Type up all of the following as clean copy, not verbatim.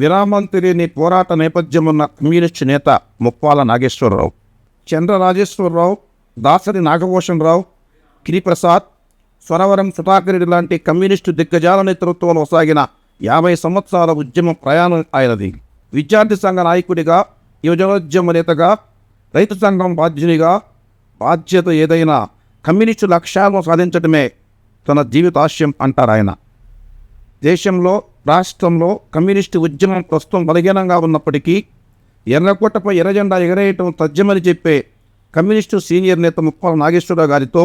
విరామం తెలియని పోరాట నేపథ్యమున్న కమ్యూనిస్టు నేత ముప్పాల నాగేశ్వరరావు, చంద్ర రాజేశ్వరరావు, దాసరి నాగభూషణరావు, గిరిప్రసాద్, స్వరవరం సుధాకరెడ్డి లాంటి కమ్యూనిస్టు దిగ్గజాల నేతృత్వంలో సాగిన 50 సంవత్సరాల ఉద్యమ ప్రయాణం ఆయనది. విద్యార్థి సంఘ నాయకుడిగా, యువజనోద్యమ నేతగా, రైతు సంఘం బాధ్యునిగా బాధ్యత ఏదైనా కమ్యూనిస్టు లక్ష్యాలను సాధించడమే తన జీవితాశయం అంటారు ఆయన. దేశంలో, రాష్ట్రంలో కమ్యూనిస్టు ఉద్యమం ప్రస్తుతం బలహీనంగా ఉన్నప్పటికీ ఎర్రకోటపై ఎర్రజెండా ఎగరేయటం తథ్యమని చెప్పే కమ్యూనిస్టు సీనియర్ నేత ముప్పాల నాగేశ్వరరావు గారితో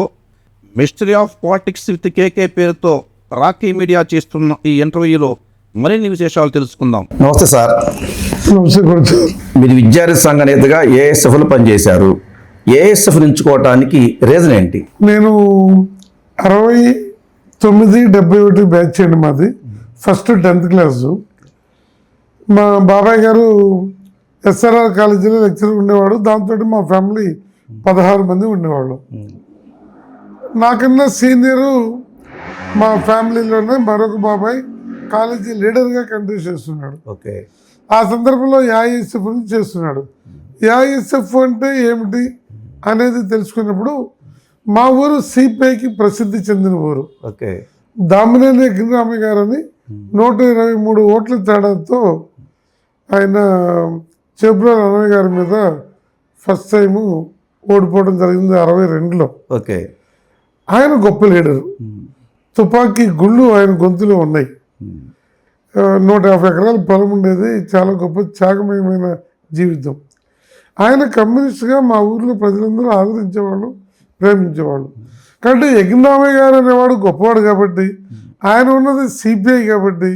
మిస్టరీ ఆఫ్ పాలిటిక్స్ విత్ కేకే పేరుతో రాకీ మీడియా చేస్తున్న ఈ ఇంటర్వ్యూలో మరిన్ని విశేషాలు తెలుసుకుందాం. నమస్తే సార్. మీరు విద్యార్థి సంఘ నేతగా ఏఎస్ఎఫ్లో పనిచేశారు. ఏఎస్ఎఫ్ ఎంచుకోవటానికి రీజన్ ఏంటి? నేను 69-71 బ్యాచ్ అండి మాది. First 10th class. మా బాబాయ్ గారు ఎస్ఆర్ఆర్ కాలేజీలో లెక్చరర్ ఉండేవాడు. దాంతో మా ఫ్యామిలీ 16 మంది ఉండేవాళ్ళు. నాకన్నా సీనియరు మా ఫ్యామిలీలోనే మరొక బాబాయ్ కాలేజీ లీడర్గా కంటిన్యూ చేస్తున్నాడు. ఓకే. ఆ సందర్భంలో ఏఐఎస్ఎఫ్ నుంచి చేస్తున్నాడు. ఏఐఎస్ఎఫ్ అంటే ఏమిటి అనేది తెలుసుకున్నప్పుడు మా ఊరు సిపిఐకి ప్రసిద్ధి చెందిన ఊరు. ఓకే. దామినేని ఎగ్గిరామయ్య గారని 123 ఓట్ల తేడాతో ఆయన చెబ్రోల్ అన్నయ్య గారి మీద ఫస్ట్ టైము ఓడిపోవడం జరిగింది 62లో. ఓకే. ఆయన గొప్ప లీడరు. తుపాకీ గుళ్ళు ఆయన గొంతులో ఉన్నాయి. 150 ఎకరాల పొలం ఉండేది. చాలా గొప్ప త్యాగమయమైన జీవితం. ఆయన కమ్యూనిస్ట్గా మా ఊర్లో ప్రజలందరూ ఆదరించేవాళ్ళు, ప్రేమించేవాళ్ళు. కాబట్టి ఎగ్గిరామయ్య గారు అనేవాడు గొప్పవాడు కాబట్టి, ఆయన ఉన్నది సిపిఐ కాబట్టి,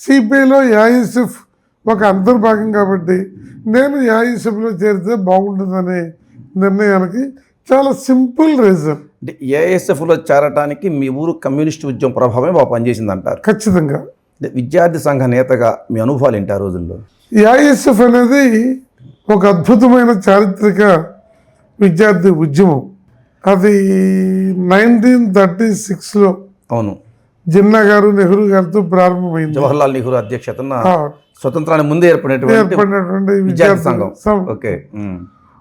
సిపిఐలో ఏఐఎస్ఎఫ్ ఒక అంతర్భాగం కాబట్టి నేను ఏఐఎస్ఎఫ్లో చేరితే బాగుంటుందనే నిర్ణయానికి చాలా సింపుల్ రీజన్. అంటే ఏఎస్ఎఫ్లో చేరటానికి మీ ఊరు కమ్యూనిస్ట్ ఉద్యమం ప్రభావమే బాగా పనిచేసింది అంటారు. ఖచ్చితంగా. విద్యార్థి సంఘ నేతగా మీ అనుభవాలు ఏంటి ఆ రోజుల్లో? ఏఐఎస్ఎఫ్ అనేది ఒక అద్భుతమైన చారిత్రక విద్యార్థి ఉద్యమం. అది 1936లో అవును, జిన్నా గారు, నెహ్రూ గారితో ప్రారంభమైంది. జవహర్లాల్ నెహ్రూ అధ్యక్షతన స్వతంత్రానికి ముందే ఏర్పడినటువంటి విద్యార్థి సంఘం. ఓకే.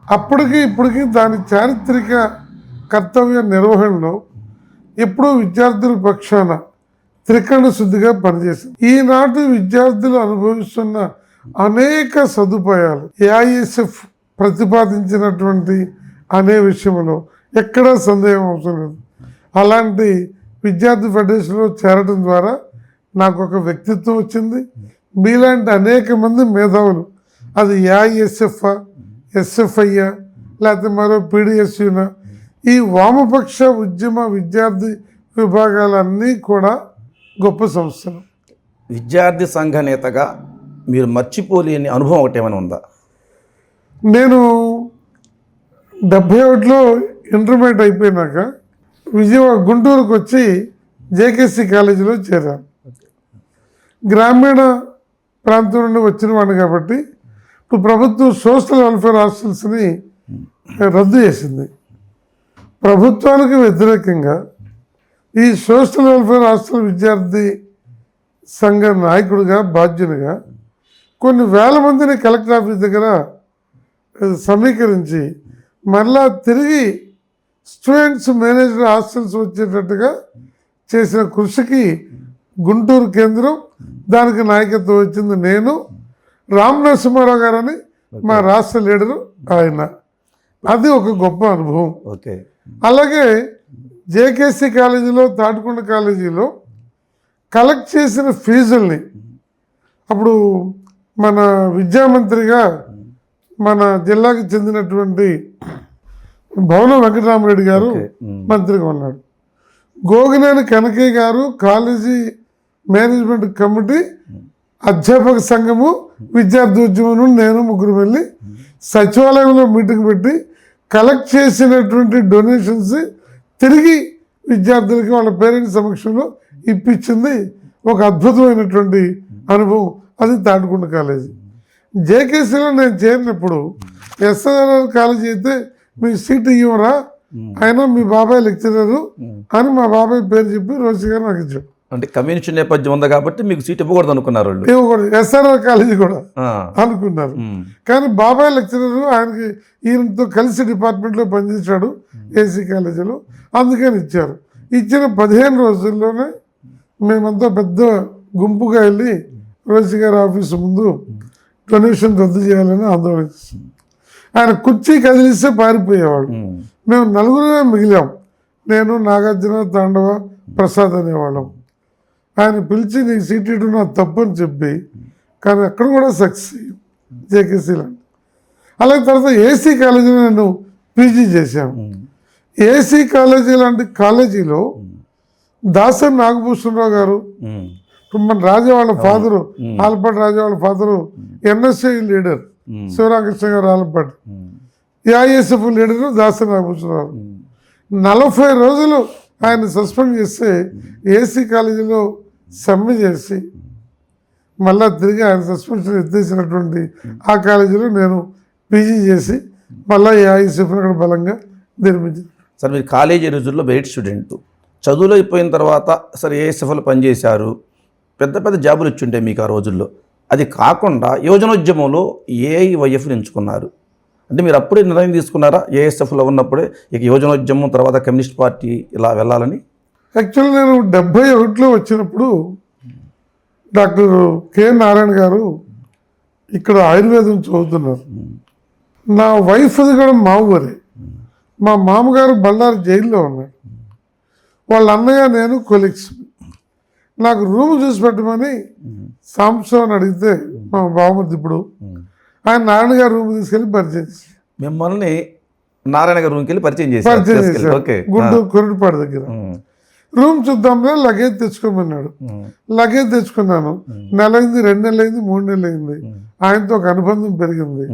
అప్పటికి ఇప్పటికీ దాని చారిత్రక కర్తవ్య నిర్వహణలో ఎప్పుడూ విద్యార్థుల పక్షాన త్రికరణ శుద్ధిగా పనిచేసింది. ఈనాటి విద్యార్థులు అనుభవిస్తున్న అనేక సదుపాయాలు ఏఐఎస్ఎఫ్ ప్రతిపాదించినటువంటి అనే విషయంలో ఎక్కడా సందేహం అవసరం లేదు. అలాంటి విద్యార్థి ఫెడరేషన్లో చేరడం ద్వారా నాకు ఒక వ్యక్తిత్వం వచ్చింది. మీలాంటి అనేక మంది మేధావులు, అది ఏఐఎస్ఎఫ్, ఎస్ఎఫ్ఐ లేకపోతే మరో పీడిఎస్యునా, ఈ వామపక్ష ఉద్యమ విద్యార్థి విభాగాలన్నీ కూడా గొప్ప సంస్థలు. విద్యార్థి సంఘ నేతగా మీరు మర్చిపోలేని అనుభవం ఒకటి ఏమైనా ఉందా? నేను 71లో ఇంటర్మీడియట్ అయిపోయినాక గుంటూరుకు వచ్చి జేకేసీ కాలేజీలో చేరాను. గ్రామీణ ప్రాంతం నుండి వచ్చిన వాడిని కాబట్టి ఇప్పుడు ప్రభుత్వం సోషల్ వెల్ఫేర్ హాస్టల్స్ని రద్దు చేసింది. ప్రభుత్వానికి వ్యతిరేకంగా ఈ సోషల్ వెల్ఫేర్ హాస్టల్ విద్యార్థి సంఘ నాయకుడిగా, బాధ్యునిగా కొన్ని వేల మందిని కలెక్టర్ ఆఫీస్ దగ్గర సమీకరించి మరలా తిరిగి స్టూడెంట్స్ మేనేజ్డ్ హాస్టల్స్ వచ్చేటట్టుగా చేసిన కృషికి గుంటూరు కేంద్రం, దానికి నాయకత్వం వచ్చింది నేను, రామ్ నరసింహారావు గారని మా రాష్ట్ర లీడరు ఆయన. అది ఒక గొప్ప అనుభవం. ఓకే. అలాగే జేకేసీ కాలేజీలో, తాటికొండ కాలేజీలో కలెక్ట్ చేసిన ఫీజుల్ని అప్పుడు మన విద్యామంత్రిగా మన జిల్లాకి చెందినటువంటి భవన వెంకటరామరెడ్డి గారు మంత్రిగా ఉన్నాడు. గోగినేని కనకయ్య గారు కాలేజీ మేనేజ్మెంట్ కమిటీ, అధ్యాపక సంఘము, విద్యార్థి ఉద్యమం, నేను ముగ్గురు వెళ్ళి సచివాలయంలో మీటింగ్ పెట్టి కలెక్ట్ చేసినటువంటి డొనేషన్స్ తిరిగి విద్యార్థులకి వాళ్ళ పేరెంట్స్ సమక్షంలో ఇప్పించింది ఒక అద్భుతమైనటువంటి అనుభవం. అది తాటికొండ కాలేజీ. జేకేసీలో నేను చేరినప్పుడు ఎస్ఆర్ఆర్ కాలేజీ అయితే మీ సీట్ ఇవ్వరా, అయినా మీ బాబాయ్ లెక్చరరు అని మా బాబాయ్ పేరు చెప్పి రోజు గారు నాకు ఇచ్చాడు. అంటే కమ్యూనిస్ట్ నేపథ్యం ఉంది కాబట్టి మీకు సీట్ ఇవ్వకూడదు అనుకున్నారు వాళ్ళు. ఇవ్వకూడదు, ఎస్ఆర్ఆర్ కాలేజీ కూడా ఆ, అనుకున్నారు. కానీ బాబాయ్ లెక్చరర్ ఆయనకి ఈయనతో కలిసి డిపార్ట్మెంట్లో పనిచేశాడు ఏసీ కాలేజీలో, అందుకని ఇచ్చారు. ఇచ్చిన 15 రోజుల్లోనే మేమంతా పెద్ద గుంపుగా వెళ్ళి రోసి గారి ఆఫీసు ముందు డొనేషన్ రద్దు చేయాలని ఆందోళన చేస్తాం. ఆయన కుర్చీ కదిలిస్తే పారిపోయేవాడు. మేము 4 మిగిలాం, నేను, నాగార్జున, తాండవ, ప్రసాద్ అనేవాళ్ళం. ఆయన పిలిచి నీకు సీట్ ఇవ్వడం నాకు తప్పు అని చెప్పి, కానీ అక్కడ కూడా సక్సెస్ అయ్యాం జేకేసీ లాంటి. అలాగే తర్వాత ఏసీ కాలేజీలో నేను పీజీ చేశాను. ఏసీ కాలేజీ లాంటి కాలేజీలో దాసరి నాగభూషణరావు గారు, మన రాజా వాళ్ళ ఫాదరు, ఆలపాటి రాజా వాళ్ళ ఫాదరు ఎన్ఎస్ఐ లీడర్ శివరామకృష్ణ గారు ఆలపాటి, ఏఐఎస్ఎఫ్ లీడరు దాసరి నాగభూషణరావు. 40 రోజులు ఆయన సస్పెండ్ చేస్తే ఏసీ కాలేజీలో సమ్మె చేసి మళ్ళా తిరిగి ఆయన సస్పెన్షన్ ఎత్తేసినటువంటి ఆ కాలేజీలో నేను పీజీ చేసి మళ్ళీ ఏఐఎస్ఎఫ్ని అక్కడ బలంగా నిర్మించాను. సార్ మీరు కాలేజీ రోజుల్లో మెరిట్ స్టూడెంట్, చదువులో అయిపోయిన తర్వాత సరే ఏఎస్ఎఫ్లో పనిచేశారు, పెద్ద పెద్ద జాబులు ఇచ్చుంటాయి మీకు ఆ రోజుల్లో. అది కాకుండా యువజనోద్యమంలో ఏఐవైఎఫ్ని ఎంచుకున్నారు. అంటే మీరు అప్పుడే నిర్ణయం తీసుకున్నారా ఏఎస్ఎఫ్లో ఉన్నప్పుడే ఇక యువజనోద్యమం తర్వాత కమ్యూనిస్ట్ పార్టీ ఇలా వెళ్ళాలని? యాక్చువల్లీ నేను 71లో వచ్చినప్పుడు డాక్టర్ కె నారాయణ గారు ఇక్కడ ఆయుర్వేదం చదువుతున్నారు. నా వైఫ్ది కూడా మా ఊరే. మా మామగారు బళ్ళారి జైల్లో ఉన్నాడు. వాళ్ళ అన్నయ్య నేను కొలీగ్స్. నాకు రూమ్ చూసి పెట్టమని సాంసన్ అడిగితే మా బావమరిది ఇప్పుడు ఆయన నారాయణ గారు రూమ్ తీసుకెళ్ళి పరిచయం చేశారు. మిమ్మల్ని నారాయణ గారి రూమ్కి వెళ్ళి పరిచయం పరిచయం చేశారు. చేశారు ఓకే. గుంటూరు కొరటిపాడు దగ్గర. రూమ్ చూద్దాంలే, లగేజ్ తెచ్చుకోమన్నాడు. లగేజ్ తెచ్చుకున్నాను. 1 నెల అయింది, 2 నెలలు అయింది, 3 నెలలు అయింది. ఆయనతో ఒక అనుబంధం పెరిగింది.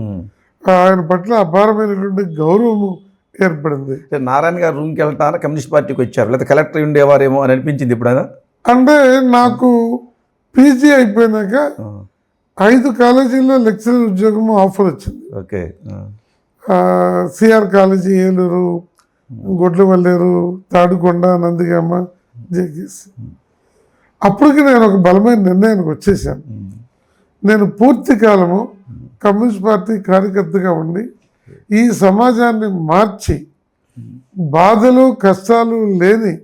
ఆయన పట్ల అపారమైనటువంటి గౌరవము ఏర్పడింది. నారాయణ గారు రూమ్కి వెళ్తారా కమ్యూనిస్ట్ పార్టీకి వచ్చారు, లేదా కలెక్టర్ ఉండేవారేమో అని అనిపించింది ఎప్పుడైనా? అంటే నాకు పీజీ అయిపోయినాక 5 కాలేజీల్లో లెక్చరర్ ఉద్యోగం ఆఫర్ వచ్చింది. Okay. CR college Eluru, Gudlavalleru, Tadikonda, Nandigama, JKC. అప్పటికి నేను ఒక బలమైన నిర్ణయానికి వచ్చేసాను. నేను పూర్తి కాలము కమ్యూనిస్ట్ పార్టీ కార్యకర్తగా ఉండి ఈ సమాజాన్ని మార్చి బాధలు కష్టాలు లేని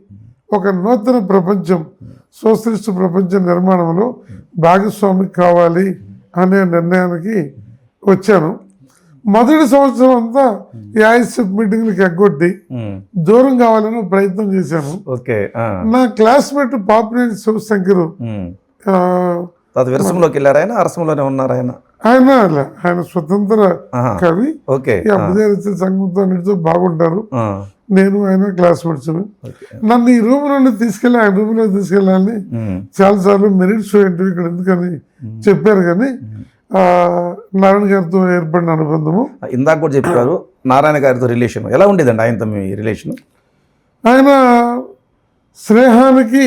ఒక నూతన ప్రపంచం, సోషలిస్ట్ ప్రపంచ నిర్మాణంలో భాగస్వామి కావాలి అనే నిర్ణయానికి వచ్చాను. మొదటి సంవత్సరం అంతా ఏఐఎస్ఎఫ్ మీటింగ్లకి ఎగ్గొట్టి దూరం కావాలని ప్రయత్నం చేశాను. ఓకే. నా క్లాస్మేట్ పాపినేని శివశంకరు విరసంలోకి వెళ్ళారు, ఆయన అరసంలోనే ఉన్నారు. ఆయన స్వతంత్ర కవి. ఓకే. ఈ అభ్యుదయ సంఘంతో అన్నిటితో బాగుంటారు. నేను ఆయన క్లాస్మేట్స్. నన్ను ఈ రూమ్ నుండి తీసుకెళ్ళి ఆయన రూమ్లో తీసుకెళ్ళాలని చాలాసార్లు మెరిట్ స్టూడెంట్ ఇక్కడ ఎందుకని చెప్పారు. కానీ నారాయణ గారితో ఏర్పడిన అనుబంధము. ఇందాక కూడా చెప్పారు నారాయణ గారితో రిలేషన్ ఎలా ఉండేదండి ఆయనతో మీ రిలేషన్? ఆయన స్నేహానికి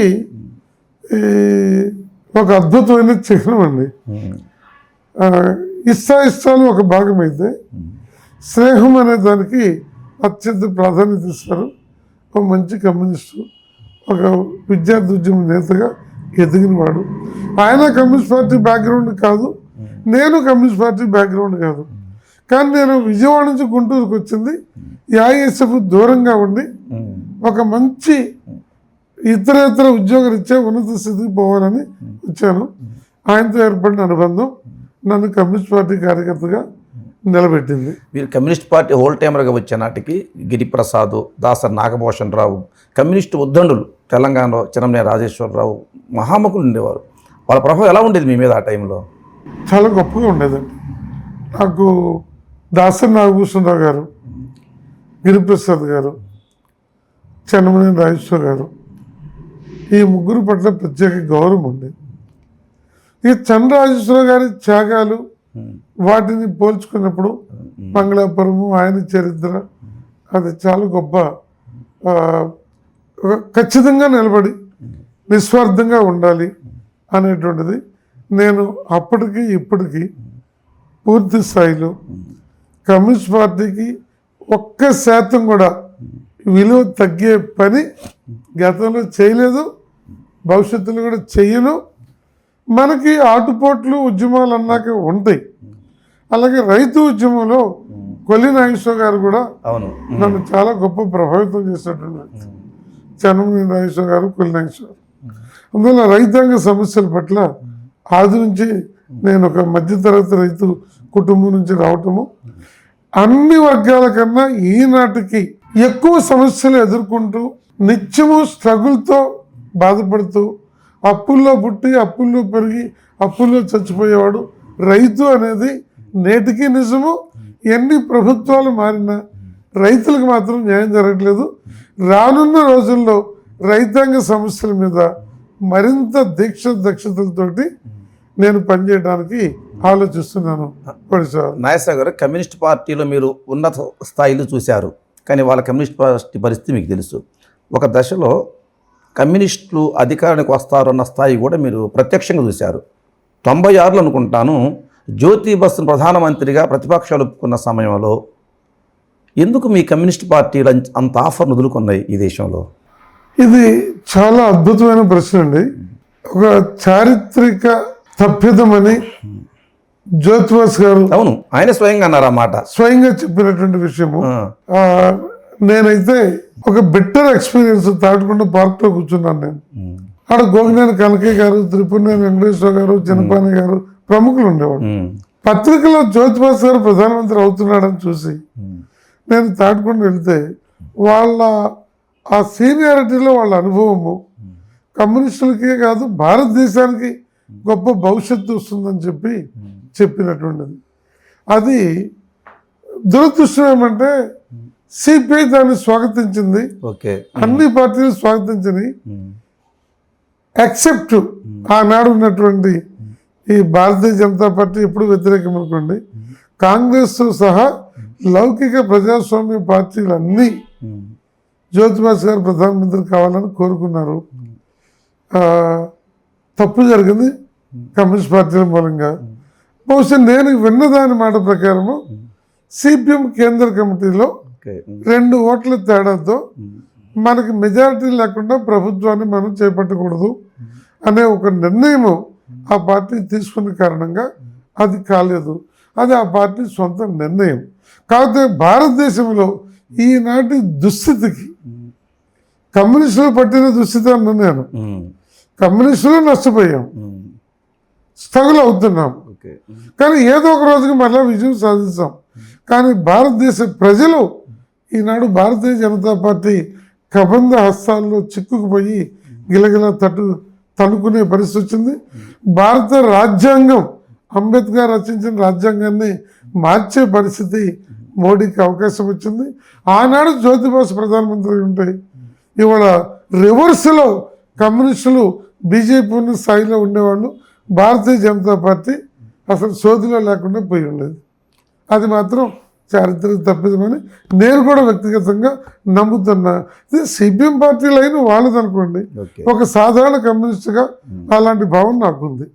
ఒక అద్భుతమైన చిహ్నం అండి. ఇష్టాలు ఒక భాగం అయితే స్నేహం అనే దానికి అత్యంత ప్రాధాన్యత ఇస్తారు. ఒక మంచి కమ్యూనిస్టు, ఒక విద్యార్థి ఉద్యమ నేతగా ఎదిగినవాడు. ఆయన కమ్యూనిస్ట్ పార్టీ బ్యాక్గ్రౌండ్ కాదు, నేను కమ్యూనిస్ట్ పార్టీ బ్యాక్గ్రౌండ్ కాదు. కానీ నేను విజయవాడ నుంచి గుంటూరుకు వచ్చింది ఏఐఎస్ఎఫ్ దూరంగా ఉండి ఒక మంచి ఇతర ఉద్యోగరీత్యా ఉన్నత స్థితికి పోవాలని వచ్చాను. ఆయనతో ఏర్పడిన అనుబంధం నన్ను కమ్యూనిస్ట్ పార్టీ కార్యకర్తగా నిలబెట్టింది. మీరు కమ్యూనిస్ట్ పార్టీ హోల్ టైమర్గా వచ్చే నాటికి గిరిప్రసాద్, దాసరి నాగభూషణ్ రావు, కమ్యూనిస్టు ఉద్దండులు తెలంగాణలో చిరంనేని రాజేశ్వరరావు మహామకులు ఉండేవారు. వాళ్ళ ప్రభావం ఎలా ఉండేది మీ మీద ఆ టైంలో? చాలా గొప్పగా ఉండేదండి. నాకు దాసరి నాగభూషణరావు గారు, గిరిప్రసాద్ గారు, చిరంనేని రాజేశ్వర గారు, ఈ ముగ్గురు పట్ల ప్రత్యేక గౌరవం ఉండేది. ఇక చంద్రరాజేశ్వరరావు గారి త్యాగాలు వాటిని పోల్చుకున్నప్పుడు మంగళాపురము, ఆయన చరిత్ర అది చాలా గొప్ప. ఖచ్చితంగా నిలబడి నిస్వార్థంగా ఉండాలి అనేటువంటిది నేను అప్పటికి ఇప్పటికీ పూర్తి స్థాయిలో కమ్యూనిస్ట్ పార్టీకి 1% కూడా విలువ తగ్గే పని గతంలో చేయలేదు, భవిష్యత్తులో కూడా చెయ్యను. మనకి ఆటుపోట్లు ఉద్యమాలు అన్నాక ఉంటాయి. అలాగే రైతు ఉద్యమంలో కొల్లి నాగేశ్వర గారు కూడా అవును. నన్ను చాలా గొప్ప ప్రభావితం చేసినటువంటి చెన్నమనేని నాగేశ్వర గారు, కొల్లి నాగేశ్వర గారు. అందువల్ల రైతాంగ సమస్యల పట్ల ఆది నుంచి నేను ఒక మధ్యతరగతి రైతు కుటుంబం నుంచి రావటము, అన్ని వర్గాల కన్నా ఈనాటికి ఎక్కువ సమస్యలు ఎదుర్కొంటూ నిత్యము స్ట్రగుల్తో బాధపడుతూ అప్పుల్లో పుట్టి అప్పుల్లో పెరిగి అప్పుల్లో చచ్చిపోయేవాడు రైతు అనేది నేటికి నిజము. ఎన్ని ప్రభుత్వాలు మారినా రైతులకు మాత్రం న్యాయం జరగట్లేదు. రానున్న రోజుల్లో రైతాంగ సమస్యల మీద మరింత దక్షతలతోటి నేను పనిచేయడానికి ఆలోచిస్తున్నాను. నాగేశ్వర గారు, కమ్యూనిస్ట్ పార్టీలో మీరు ఉన్నత స్థాయిలో చూశారు, కానీ వాళ్ళ కమ్యూనిస్ట్ పార్టీ పరిస్థితి మీకు తెలుసు. ఒక దశలో కమ్యూనిస్టులు అధికారానికి వస్తారన్న స్థాయి కూడా మీరు ప్రత్యక్షంగా చూశారు. 96లో అనుకుంటాను జ్యోతి బస్సును ప్రధానమంత్రిగా ప్రతిపక్షాలు ఒప్పుకున్న సమయంలో ఎందుకు మీ కమ్యూనిస్ట్ పార్టీలు అంత ఆఫర్ను వదులుకున్నాయి ఈ దేశంలో? ఇది చాలా అద్భుతమైన ప్రశ్న అండి. ఒక చారిత్రక తప్పిదమని జ్యోతిబాస్ గారు అవును, ఆయన స్వయంగా అన్నారు ఆ మాట, స్వయంగా చెప్పినటువంటి విషయము. నేనైతే ఒక బెటర్ ఎక్స్పీరియన్స్ తాటికొండ పార్క్లో కూర్చున్నాను. నేను ఆడ గోగినేని కనకయ్య గారు, త్రిపురనేని వెంకటేశ్వర గారు, చిన్నపాని గారు ప్రముఖులు ఉండేవాడు. పత్రికలో జ్యోతిబాస్ గారు ప్రధానమంత్రి అవుతున్నాడని చూసి నేను తాటికొండ వెళ్తే వాళ్ళ ఆ సీనియారిటీలో వాళ్ళ అనుభవము కమ్యూనిస్టులకే కాదు భారతదేశానికి గొప్ప భవిష్యత్తు వస్తుందని చెప్పినటువంటిది. అది దురదృష్టం ఏమంటే సిపిఐ దాన్ని స్వాగతించింది, అన్ని పార్టీలు స్వాగతించినాయి, ఎక్సెప్ట్ ఆనాడు ఉన్నటువంటి ఈ భారతీయ జనతా పార్టీ ఎప్పుడు వ్యతిరేకం అనుకోండి, కాంగ్రెస్ సహా లౌకిక ప్రజాస్వామ్య పార్టీలన్నీ జ్యోతిబాస్ గారు ప్రధానమంత్రి కావాలని కోరుకున్నారు. తప్పు జరిగింది కమ్యూనిస్ట్ పార్టీల మూలంగా. బహుశా నేను విన్నదాని మాట ప్రకారము సిపిఎం కేంద్ర కమిటీలో 2 ఓట్ల తేడాతో మనకి మెజారిటీ లేకుండా ప్రభుత్వాన్ని మనం చేపట్టకూడదు అనే ఒక నిర్ణయము ఆ పార్టీ తీసుకున్న కారణంగా అది కాలేదు. అది ఆ పార్టీ సొంత నిర్ణయం. కాకపోతే భారతదేశంలో ఈనాటి దుస్థితికి కమ్యూనిస్టులు పట్టిన దుస్థితి అన్న నేను, కమ్యూనిస్టులు నష్టపోయాం, స్ట్రగుల్ అవుతున్నాం, కానీ ఏదో ఒక రోజుకి మళ్ళీ విజయం సాధిస్తాం. కానీ భారతదేశ ప్రజలు ఈనాడు భారతీయ జనతా పార్టీ కబంధ హస్తాల్లో చిక్కుకుపోయి గిలగిల తనుకునే పరిస్థితి వచ్చింది. భారత రాజ్యాంగం, అంబేద్కర్ రచించిన రాజ్యాంగాన్ని మార్చే పరిస్థితి మోడీకి అవకాశం వచ్చింది. ఆనాడు జ్యోతిబాస్ ప్రధానమంత్రి ఉంటాయి, ఇవాళ రివర్స్లో కమ్యూనిస్టులు బీజేపీ ఉన్న స్థాయిలో ఉండేవాళ్ళు, భారతీయ జనతా పార్టీ అసలు సోదిలో లేకుండా పోయి ఉండేది. అది మాత్రం చారిత్రక తప్పిదమని నేను కూడా వ్యక్తిగతంగా నమ్ముతున్నా. ఇది సిపిఎం పార్టీ లైన్ వాళ్ళది అనుకోండి, ఒక సాధారణ కమ్యూనిస్ట్గా అలాంటి భావన నాకుంది.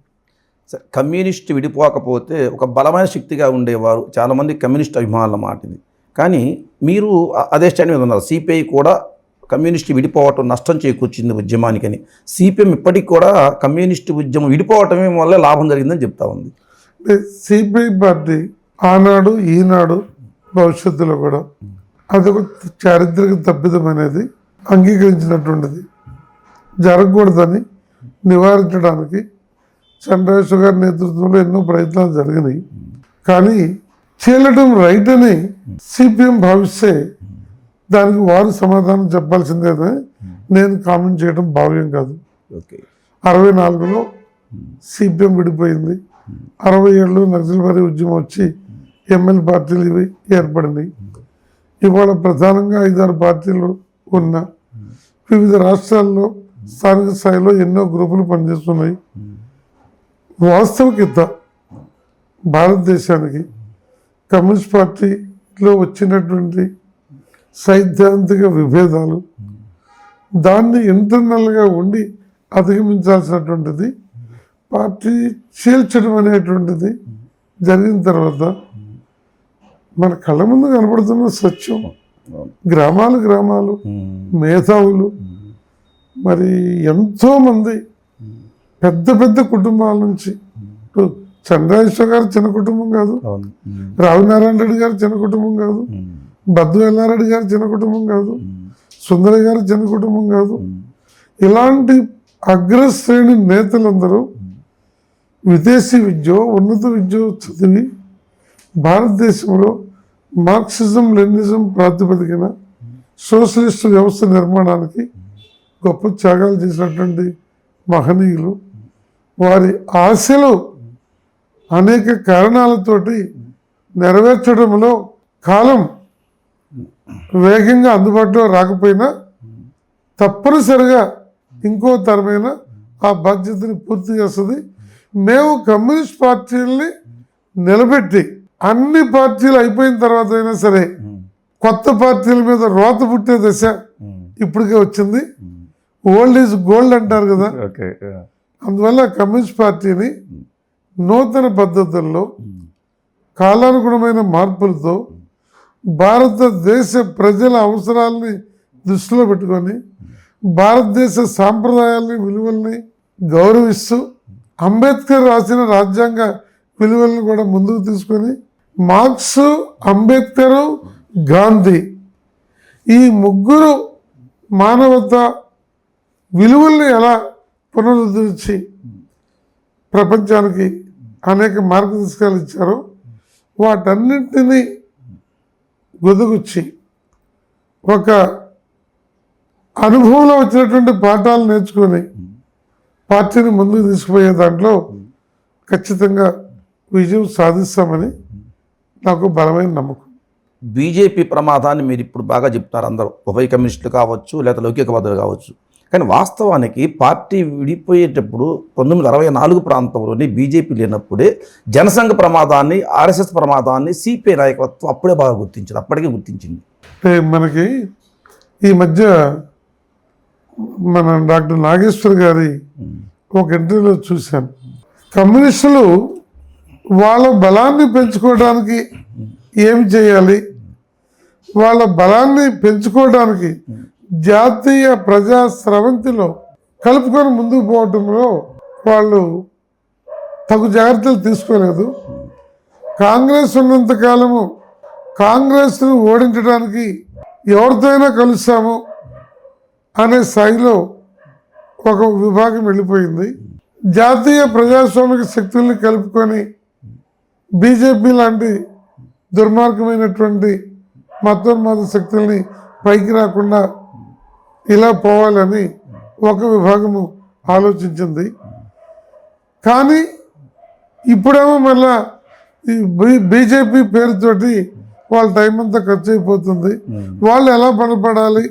కమ్యూనిస్ట్ విడిపోకపోతే ఒక బలమైన శక్తిగా ఉండేవారు చాలామంది కమ్యూనిస్ట్ అభిమానుల మాట ఇది. కానీ మీరు అదే స్టాండ్ మీద ఉన్నారు, సిపిఐ కూడా కమ్యూనిస్ట్ విడిపోవటం నష్టం చేకూర్చింది ఉద్యమానికని. సిపిఎం ఇప్పటికి కూడా కమ్యూనిస్ట్ ఉద్యమం విడిపోవటమే వల్ల లాభం జరిగిందని చెప్తా ఉంది. సిపిఐ పార్టీ ఆనాడు ఈనాడు భవిష్యత్తులో కూడా అదొక చారిత్రక తప్పిదం అనేది అంగీకరించినటువంటిది. జరగకూడదని నివారించడానికి చంద్రశేఖర్ గారి నేతృత్వంలో ఎన్నో ప్రయత్నాలు జరిగినాయి. కానీ చేయడం రైట్ అని సిపిఎం భావిస్తే దానికి వారు సమాధానం చెప్పాల్సిందేదని నేను కామెంట్ చేయడం భావ్యం కాదు. 64లో సిపిఎం విడిపోయింది, 67లో నక్సల్బరీ ఉద్యమం వచ్చి ఎంఎల్ పార్టీలు ఇవి ఏర్పడినాయి. ఇవాళ ప్రధానంగా 5-6 పార్టీలు ఉన్న వివిధ రాష్ట్రాల్లో స్థానిక స్థాయిలో ఎన్నో గ్రూపులు పనిచేస్తున్నాయి. వాస్తవికత భారతదేశానికి కమ్యూనిస్ట్ పార్టీలో వచ్చినటువంటి సైద్ధాంతిక విభేదాలు, దాన్ని ఇంటర్నల్గా ఉండి అధిగమించాల్సినటువంటిది పార్టీ చీల్చడం అనేటువంటిది జరిగిన తర్వాత మన కళ్ళ ముందు కనపడుతున్న సత్యం, గ్రామాలు మేధావులు మరి ఎంతోమంది పెద్ద పెద్ద కుటుంబాల నుంచి, ఇప్పుడు చంద్రశేఖర్ గారు చిన్న కుటుంబం కాదు, రావినారాయణ రెడ్డి గారు చిన్న కుటుంబం కాదు, బద్దు ఎల్లారెడ్డి గారు చిన్న కుటుంబం కాదు, సుందరయ్య గారు చిన్న కుటుంబం కాదు. ఇలాంటి అగ్రశ్రేణి నేతలందరూ విదేశీ విద్య, ఉన్నత విద్య చదివి భారతదేశంలో మార్క్సిజం లెనినిజం ప్రాతిపదికన సోషలిస్ట్ వ్యవస్థ నిర్మాణానికి గొప్ప త్యాగాలు చేసినటువంటి మహనీయులు. వారి ఆశలు అనేక కారణాలతోటి నెరవేర్చడంలో కాలం వేగంగా అందుబాటులో రాకపోయినా తప్పనిసరిగా ఇంకో తరమైన ఆ బాధ్యతని పూర్తి చేస్తుంది. మేము కమ్యూనిస్ట్ పార్టీలని నిలబెట్టి అన్ని పార్టీలు అయిపోయిన తర్వాత అయినా సరే కొత్త పార్టీల మీద రోత పుట్టే దశ ఇప్పటికే వచ్చింది. ఓల్డ్ ఈజ్ గోల్డ్ అంటారు కదా. అందువల్ల కమ్యూనిస్ట్ పార్టీని నూతన పద్ధతుల్లో కాలానుగుణమైన మార్పులతో భారతదేశ ప్రజల అవసరాలని దృష్టిలో పెట్టుకొని భారతదేశ సాంప్రదాయాలని విలువల్ని గౌరవిస్తూ అంబేద్కర్ రాసిన రాజ్యాంగ విలువలను కూడా ముందుకు తీసుకొని మార్క్స్, అంబేద్కర్, గాంధీ ఈ ముగ్గురు మానవతా విలువల్ని ఎలా పునరుద్ధరించి ప్రపంచానికి అనేక మార్గదర్శకాలు ఇచ్చారో వాటన్నింటినీ గుదగుచ్చి ఒక అనుభవంలో వచ్చినటువంటి పాఠాలు నేర్చుకొని పార్టీని ముందుకు తీసుకుపోయే దాంట్లో ఖచ్చితంగా విజయం సాధిస్తామని నాకు బలమైన నమ్మకం. బీజేపీ ప్రమాదాన్ని మీరు ఇప్పుడు బాగా చెప్తారు అందరూ, ఉభయ కమ్యూనిస్టులు కావచ్చు లేదా లౌకికవాదులు కావచ్చు. కానీ వాస్తవానికి పార్టీ విడిపోయేటప్పుడు 1964 ప్రాంతంలోని బీజేపీ లేనప్పుడే జనసంఘ ప్రమాదాన్ని, ఆర్ఎస్ఎస్ ప్రమాదాన్ని సిపిఐ నాయకత్వం అప్పుడే బాగా గుర్తించింది, అప్పటికే గుర్తించింది. అంటే మనకి ఈ మధ్య మన డాక్టర్ నాగేశ్వర్ గారి ఒక ఇంటర్వ్యూలో చూశాను. కమ్యూనిస్టులు వాళ్ళ బలాన్ని పెంచుకోవడానికి ఏమి చేయాలి, వాళ్ళ బలాన్ని పెంచుకోవడానికి జాతీయ ప్రజా స్రవంతిలో కలుపుకొని ముందుకు పోవటంలో వాళ్ళు తగు జాగ్రత్తలు తీసుకోలేదు. కాంగ్రెస్ ఉన్నంతకాలము కాంగ్రెస్ను ఓడించడానికి ఎవరితో అయినా కలుస్తాము అనే స్థాయిలో ఒక విభాగం వెళ్ళిపోయింది. జాతీయ ప్రజాస్వామిక శక్తుల్ని కలుపుకొని బీజేపీ లాంటి దుర్మార్గమైనటువంటి మతోన్మాద శక్తుల్ని పైకి రాకుండా ఇలా పోవాలని ఒక విభాగము ఆలోచించింది. కానీ ఇప్పుడేమో మళ్ళా ఈ బీజేపీ పేరుతోటి వాళ్ళ టైం అంతా ఖర్చు అయిపోతుంది, వాళ్ళు ఎలా బలపడాలి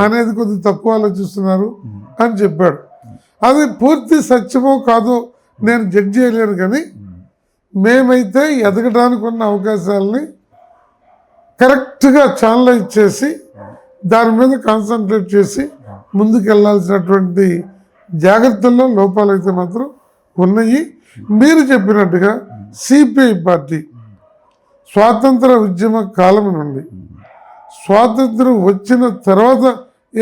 అనేది కొద్దిగా తక్కువ ఆలోచిస్తున్నారు అని చెప్పాడు. అది పూర్తి సత్యమో కాదో నేను జడ్జ్ చేయలేను, కానీ మేమైతే ఎదగడానికి ఉన్న అవకాశాలని కరెక్ట్గా ఛానలైజ్ చేసి దాని మీద కాన్సన్ట్రేట్ చేసి ముందుకు వెళ్ళాల్సినటువంటి జాగ్రత్తల్లో లోపాలైతే మాత్రం ఉన్నాయి. మీరు చెప్పినట్టుగా సిపిఐ పార్టీ స్వాతంత్ర ఉద్యమ కాలం నుండి స్వాతంత్రం వచ్చిన తర్వాత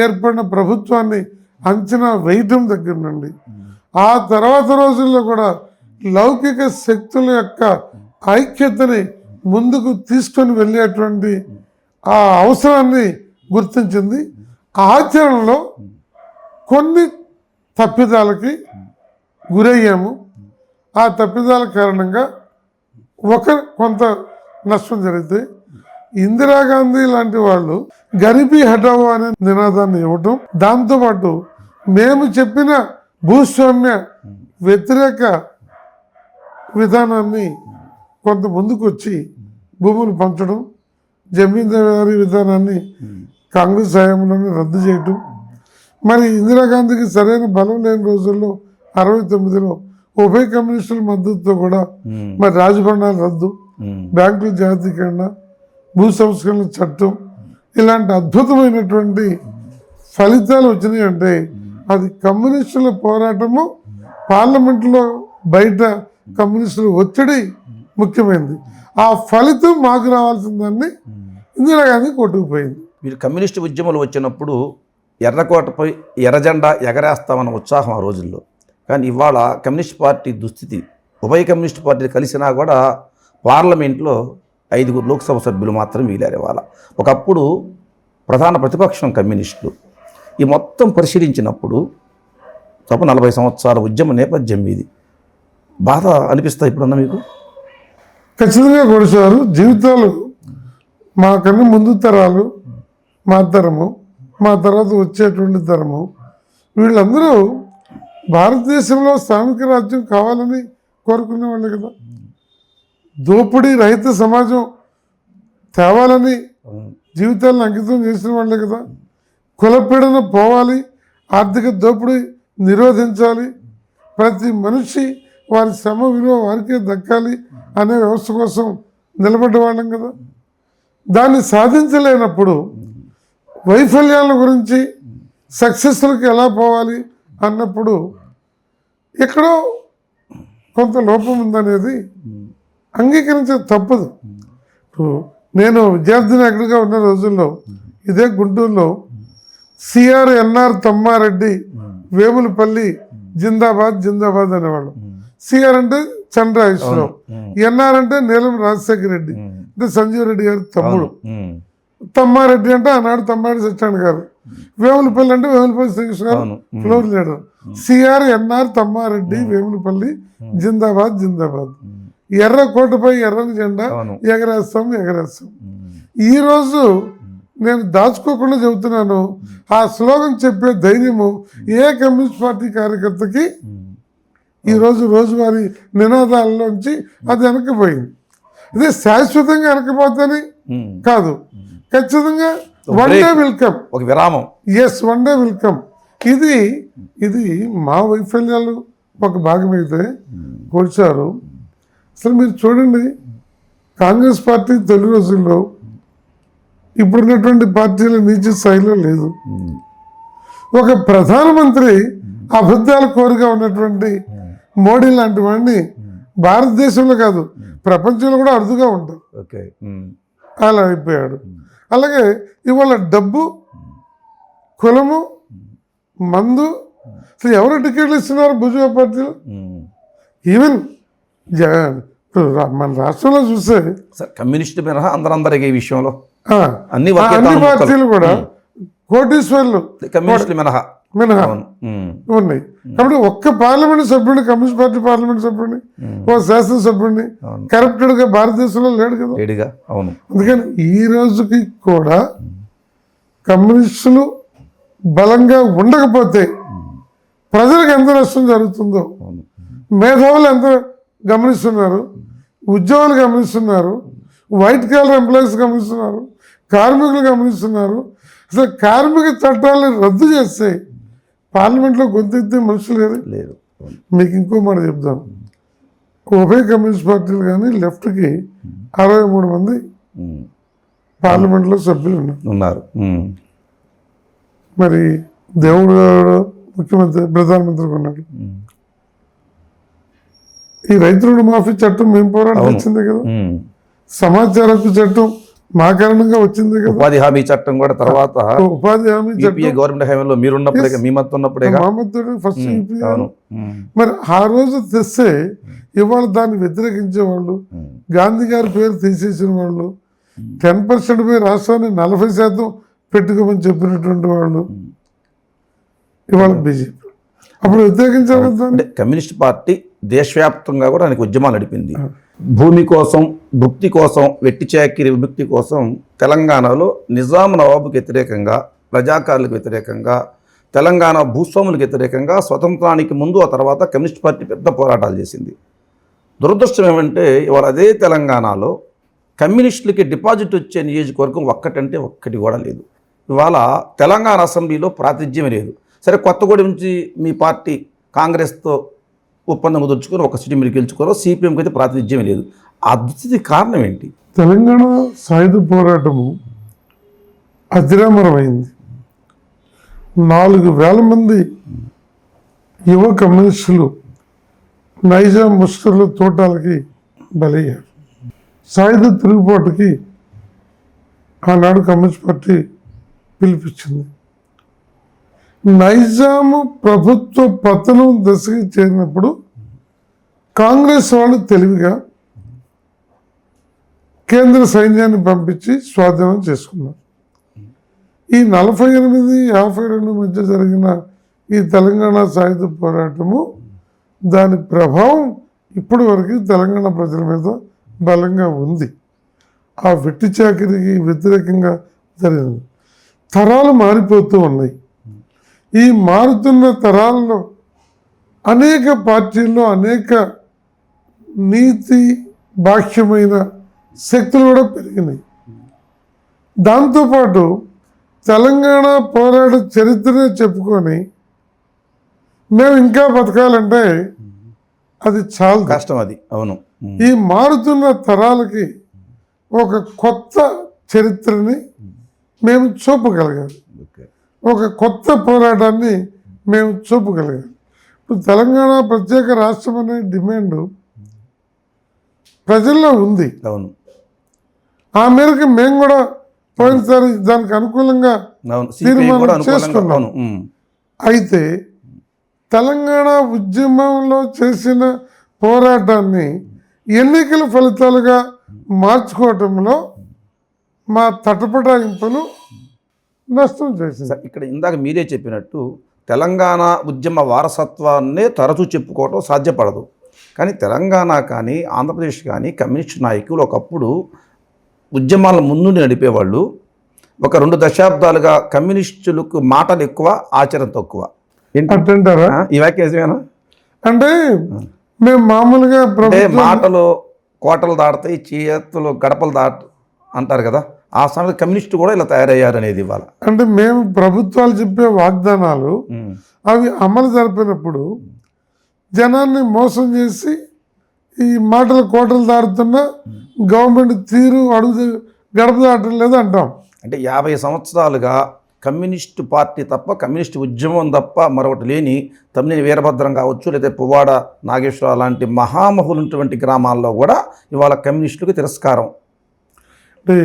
ఏర్పడిన ప్రభుత్వాన్ని అంచనా వేయటం దగ్గర నుండి ఆ తర్వాత రోజుల్లో కూడా లౌకిక శక్తుల యొక్క ఐక్యతని ముందుకు తీసుకొని వెళ్ళేటువంటి ఆ అవసరాన్ని గుర్తించింది. ఆచరణలో కొన్ని తప్పిదాలకి గురయ్యాము. ఆ తప్పిదాల కారణంగా కొంత నష్టం జరిగితే ఇందిరాగాంధీ లాంటి వాళ్ళు గరీబీ హటావో అనే నినాదాన్ని ఇవ్వటం, దాంతోపాటు మేము చెప్పిన భూస్వామ్య వ్యతిరేక విధానాన్ని కొంత ముందుకు వచ్చి భూములు పంచడం, జమీందారీ విధానాన్ని కాంగ్రెస్ హయాంలోనే రద్దు చేయటం, మరి ఇందిరాగాంధీకి సరైన బలం లేని రోజుల్లో 69లో ఉభయ కమ్యూనిస్టుల మద్దతుతో కూడా మరి రాజభరణాలు రద్దు, బ్యాంకుల జాతీకరణ, భూ సంస్కరణ చట్టం ఇలాంటి అద్భుతమైనటువంటి ఫలితాలు వచ్చినాయి. అంటే అది కమ్యూనిస్టుల పోరాటము, పార్లమెంట్లో బయట కమ్యూనిస్టుల ఒత్తిడి ముఖ్యమైనది. ఆ ఫలితం మాకు రావాల్సిన దాన్ని ఇందిరాగాంధీ కొట్టుకుపోయింది. మీరు కమ్యూనిస్ట్ ఉద్యమాలు వచ్చినప్పుడు ఎర్రకోటపై ఎర్రజెండా ఎగరేస్తామన్న ఉత్సాహం ఆ రోజుల్లో. కానీ ఇవాళ కమ్యూనిస్ట్ పార్టీ దుస్థితి, ఉభయ కమ్యూనిస్ట్ పార్టీలు కలిసినా కూడా పార్లమెంట్లో 5 లోక్సభ సభ్యులు మాత్రం మిగిలారు ఇవాళ. ఒకప్పుడు ప్రధాన ప్రతిపక్షం కమ్యూనిస్టులు. ఈ మొత్తం పరిశీలించినప్పుడు 40 సంవత్సరాల ఉద్యమ నేపథ్యం ఇది. బాధ అనిపిస్తా ఇప్పుడన్నా మీకు? ఖచ్చితంగా కొడిసారు. జీవితాలు మాకన్నా ముందు తరాలు, మా తరము, మా తర్వాత వచ్చేటువంటి తరము, వీళ్ళందరూ భారతదేశంలో స్థానిక రాజ్యం కావాలని కోరుకునే వాళ్ళే కదా. దోపిడీ రహిత సమాజం తేవాలని జీవితాలను అంకితం చేసిన వాళ్ళే కదా. కులపీడన పోవాలి, ఆర్థిక దోపిడీ నిరోధించాలి, ప్రతి మనిషి వారి శ్రమ విలువ వారికే దక్కాలి అనే వ్యవస్థ కోసం నిలబడ్డ వాళ్ళం కదా. దాన్ని సాధించలేనప్పుడు వైఫల్యాల గురించి సక్సెస్లకు ఎలా పోవాలి అన్నప్పుడు ఎక్కడో కొంత లోపం ఉందనేది అంగీకరించడం తప్పదు. నేను విద్యార్థి నాయకుడిగా ఉన్న రోజుల్లో ఇదే గుంటూరులో సిఆర్ తమ్మారెడ్డి వేములపల్లి జిందాబాద్ జిందాబాద్ అనేవాళ్ళు. సిఆర్ అంటే చంద్రరాజేశ్వరరావు, ఎన్ఆర్ అంటే నీలం రాజశేఖర రెడ్డి అంటే సంజీవ్ రెడ్డి గారి తమ్ముడు, తమ్మారెడ్డి అంటే ఆనాడు తమ్మారెడ్డి సత్యనారాయణ గారు, వేములపల్లి అంటే వేములపల్లి శ్రీకృష్ణ గారు floor leader. CR Tammareddy Vemulapalli జిందాబాద్ జిందాబాద్. ఎర్రకోటపై ఎర్రని జెండా ఎగరేస్తాం ఎగరేస్తాం. ఈరోజు నేను దాచుకోకుండా చెబుతున్నాను, ఆ స్లోగన్ చెప్పే ధైర్యము ఏ కమ్యూనిస్ట్ పార్టీ కార్యకర్తకి ఈరోజు రోజువారీ నినాదాలలోంచి అది వెనక్కిపోయింది. అదే శాశ్వతంగా వెనక్కిపోతని కాదు, ఖచ్చితంగా వన్ డే వెల్కమ్, ఒక విరామం. Yes, one day welcome. ఇది మా వైఫల్యాలు ఒక భాగమైతే కొలిచారు. అసలు మీరు చూడండి, కాంగ్రెస్ పార్టీ తొలి రోజుల్లో ఇప్పుడున్నటువంటి పార్టీల నీచ స్థాయిలో లేదు. ఒక ప్రధానమంత్రి అబద్ధాల కోరిక ఉన్నటువంటి మోడీ లాంటి వాడిని భారతదేశంలో కాదు ప్రపంచంలో కూడా అరుదుగా ఉంటారు. అలా అయిపోయాడు. అలాగే ఇవాళ డబ్బు, కులము, మందు, అసలు ఎవరు టికెట్లు ఇస్తున్నారు భుజ పార్టీలు? ఈవెన్ మన రాష్ట్రంలో చూస్తే కమ్యూనిస్ట్ మినహా అందరికి ఈ విషయంలో అన్ని పార్టీలు కూడా కోటీశ్వర్లు కమ్యూనిస్టులు మినహా ఉన్నాయి. కాబట్టి ఒక్క పార్లమెంట్ సభ్యుడిని, కమ్యూనిస్ట్ పార్టీ పార్లమెంట్ సభ్యుడిని, ఓ శాసనసభ్యుడిని కరప్టెడ్ గా భారతదేశంలో లేడు కదా. అందుకని ఈ రోజుకి కూడా కమ్యూనిస్టులు బలంగా ఉండకపోతే ప్రజలకు ఎంత నష్టం జరుగుతుందో మేధావులు ఎంత గమనిస్తున్నారు, ఉద్యోగులు గమనిస్తున్నారు, వైట్ కాలర్ ఎంప్లాయీస్ గమనిస్తున్నారు, కార్మికులు గమనిస్తున్నారు. అసలు కార్మిక చట్టాలను రద్దు చేస్తే పార్లమెంట్లో గొంతెత్తే మనుషులు లేరు. మీకు ఇంకో మాట చెప్తాను, ఉభయ కమ్యూనిస్ట్ పార్టీలు కానీ లెఫ్ట్కి 63 మంది పార్లమెంట్లో సభ్యులు ఉన్నారు. మరి దేవుడు ముఖ్యమంత్రి ప్రధానమంత్రికి ఉన్నాడు. ఈ రైతు రుణమాఫీ చట్టం మేము పోరాటం వచ్చింది కదా, సమాచార హక్కు చట్టం మా కారణంగా వచ్చింది కదా, ఉపాధి హామీ చట్టం కూడా తర్వాత ఉపాధి హామీ చట్టం గవర్నమెంట్ హామీలో మీరున్నప్పుడే మీ మద్దతు ఉన్నప్పుడే ఫస్ట్. మరి ఆ రోజు తెస్తే ఇవాళ దాన్ని వ్యతిరేకించే వాళ్ళు, గాంధీ గారి పేరు తీసేసిన వాళ్ళు, 10% పై రాష్ట్రాన్ని 40% పెట్టుకోమని చెప్పినటువంటి వాళ్ళు ఇవాళ బీజేపీ. అప్పుడు వ్యతిరేకించారు కదా. కమ్యూనిస్ట్ పార్టీ దేశవ్యాప్తంగా కూడా ఆయనకు ఉద్యమాలు నడిపింది. భూమి కోసం, భుక్తి కోసం, వెట్టి చాకిరి విముక్తి కోసం తెలంగాణలో నిజాం నవాబుకి వ్యతిరేకంగా, ప్రజాకారులకు వ్యతిరేకంగా, తెలంగాణ భూస్వాములకు వ్యతిరేకంగా స్వతంత్రానికి ముందు ఆ తర్వాత కమ్యూనిస్ట్ పార్టీ పెద్ద పోరాటాలు చేసింది. దురదృష్టం ఏమంటే ఇవాళ అదే తెలంగాణలో కమ్యూనిస్టులకి డిపాజిట్ వచ్చే నియోజకవర్గం ఒక్కటంటే ఒక్కటి కూడా లేదు. ఇవాళ తెలంగాణ అసెంబ్లీలో ప్రాతినిధ్యం లేదు. సరే, కొత్తగూడెం నుంచి మీ పార్టీ కాంగ్రెస్తో ఒప్పందం కుదుర్చుకొని ఒక సీటు మీరు గెలుచుకోరో, సిపిఎంకి అయితే ప్రాతినిధ్యం లేదు. ఆ దుస్థితి కారణం ఏంటి? తెలంగాణ సాయుధ పోరాటము అతిరామరమైంది. 4,000 మంది యువ కమ్యూనిస్టులు నైజాం ముష్కర్ల తోటాలకి బలయ్యారు. సాయుధ తిరుగుబాటుకి ఆనాడు కమ్యూనిస్ట్ పార్టీ పిలిపించింది. నైజాము ప్రభుత్వ పతనం దశకి చేరినప్పుడు కాంగ్రెస్ వాళ్ళు తెలివిగా కేంద్ర సైన్యాన్ని పంపించి స్వాధీనం చేసుకున్నారు. ఈ 48-52 మధ్య జరిగిన ఈ తెలంగాణ సాయుధ పోరాటము దాని ప్రభావం ఇప్పటి వరకు తెలంగాణ ప్రజల మీద బలంగా ఉంది. ఆ వెట్టి చాకిరికి వ్యతిరేకంగా జరిగింది. తరాలు మారిపోతూ ఉన్నాయి. ఈ మారుతున్న తరాల్లో అనేక పార్టీల్లో అనేక నీతి బాహ్యమైన శక్తులు కూడా పెరిగినాయి. దాంతోపాటు తెలంగాణ పోరాట చరిత్రనే చెప్పుకొని మేము ఇంకా బతకాలంటే అది చాలా కష్టం. అది అవును. ఈ మారుతున్న తరాలకి ఒక కొత్త చరిత్రని మేము చూపగలగాలి. ఒక కొత్త పోరాటాన్ని మేము చూపగలగాలి. ఇప్పుడు తెలంగాణ ప్రత్యేక రాష్ట్రం అనే డిమాండ్ ప్రజల్లో ఉంది. అవును. ఆ మేరకు మేము కూడా పోయినసారి దానికి అనుకూలంగా తీర్మానం చేసుకున్నాం. అయితే తెలంగాణ ఉద్యమంలో చేసిన పోరాటాన్ని ఎన్నికల ఫలితాలుగా మార్చుకోవటంలో మా తటపటాయింపులు నష్టం చేసింది. ఇక్కడ ఇందాక మీరే చెప్పినట్టు తెలంగాణ ఉద్యమ వారసత్వాన్నే తరచూ చెప్పుకోవటం సాధ్యపడదు. కానీ తెలంగాణ కానీ ఆంధ్రప్రదేశ్ కానీ కమ్యూనిస్ట్ నాయకులు ఒకప్పుడు ఉద్యమాల ముందుండి నడిపేవాళ్ళు. ఒక 2 దశాబ్దాలుగా కమ్యూనిస్టులకు మాటలు ఎక్కువ, ఆచరణ తక్కువ. అంటారా? ఈ వాక్యం నిజమేనా? అంటే మేము మామూలుగా మాటలు కోటలు దాటుతాయి, చేతులు గడపలు అంటారు కదా, ఆ సమయంలో కమ్యూనిస్టు కూడా ఇలా తయారయ్యారు అనేది ఇవాళ. అంటే మేము ప్రభుత్వాలు చెప్పే వాగ్దానాలు అవి అమలు జరిపినప్పుడు జనాన్ని మోసం చేసి ఈ మాటలు కోటలు దాటుతున్న గవర్నమెంట్ తీరు అడుగు గడప దాటం లేదు అంటాం. అంటే 50 సంవత్సరాలుగా కమ్యూనిస్టు పార్టీ తప్ప, కమ్యూనిస్టు ఉద్యమం తప్ప మరొకటి లేని తమ్మినేని వీరభద్రం కావచ్చు, లేదా పువ్వాడ నాగేశ్వరరావు లాంటి మహామహులున్నటువంటి గ్రామాల్లో కూడా ఇవాళ కమ్యూనిస్టులకు తిరస్కారం. అంటే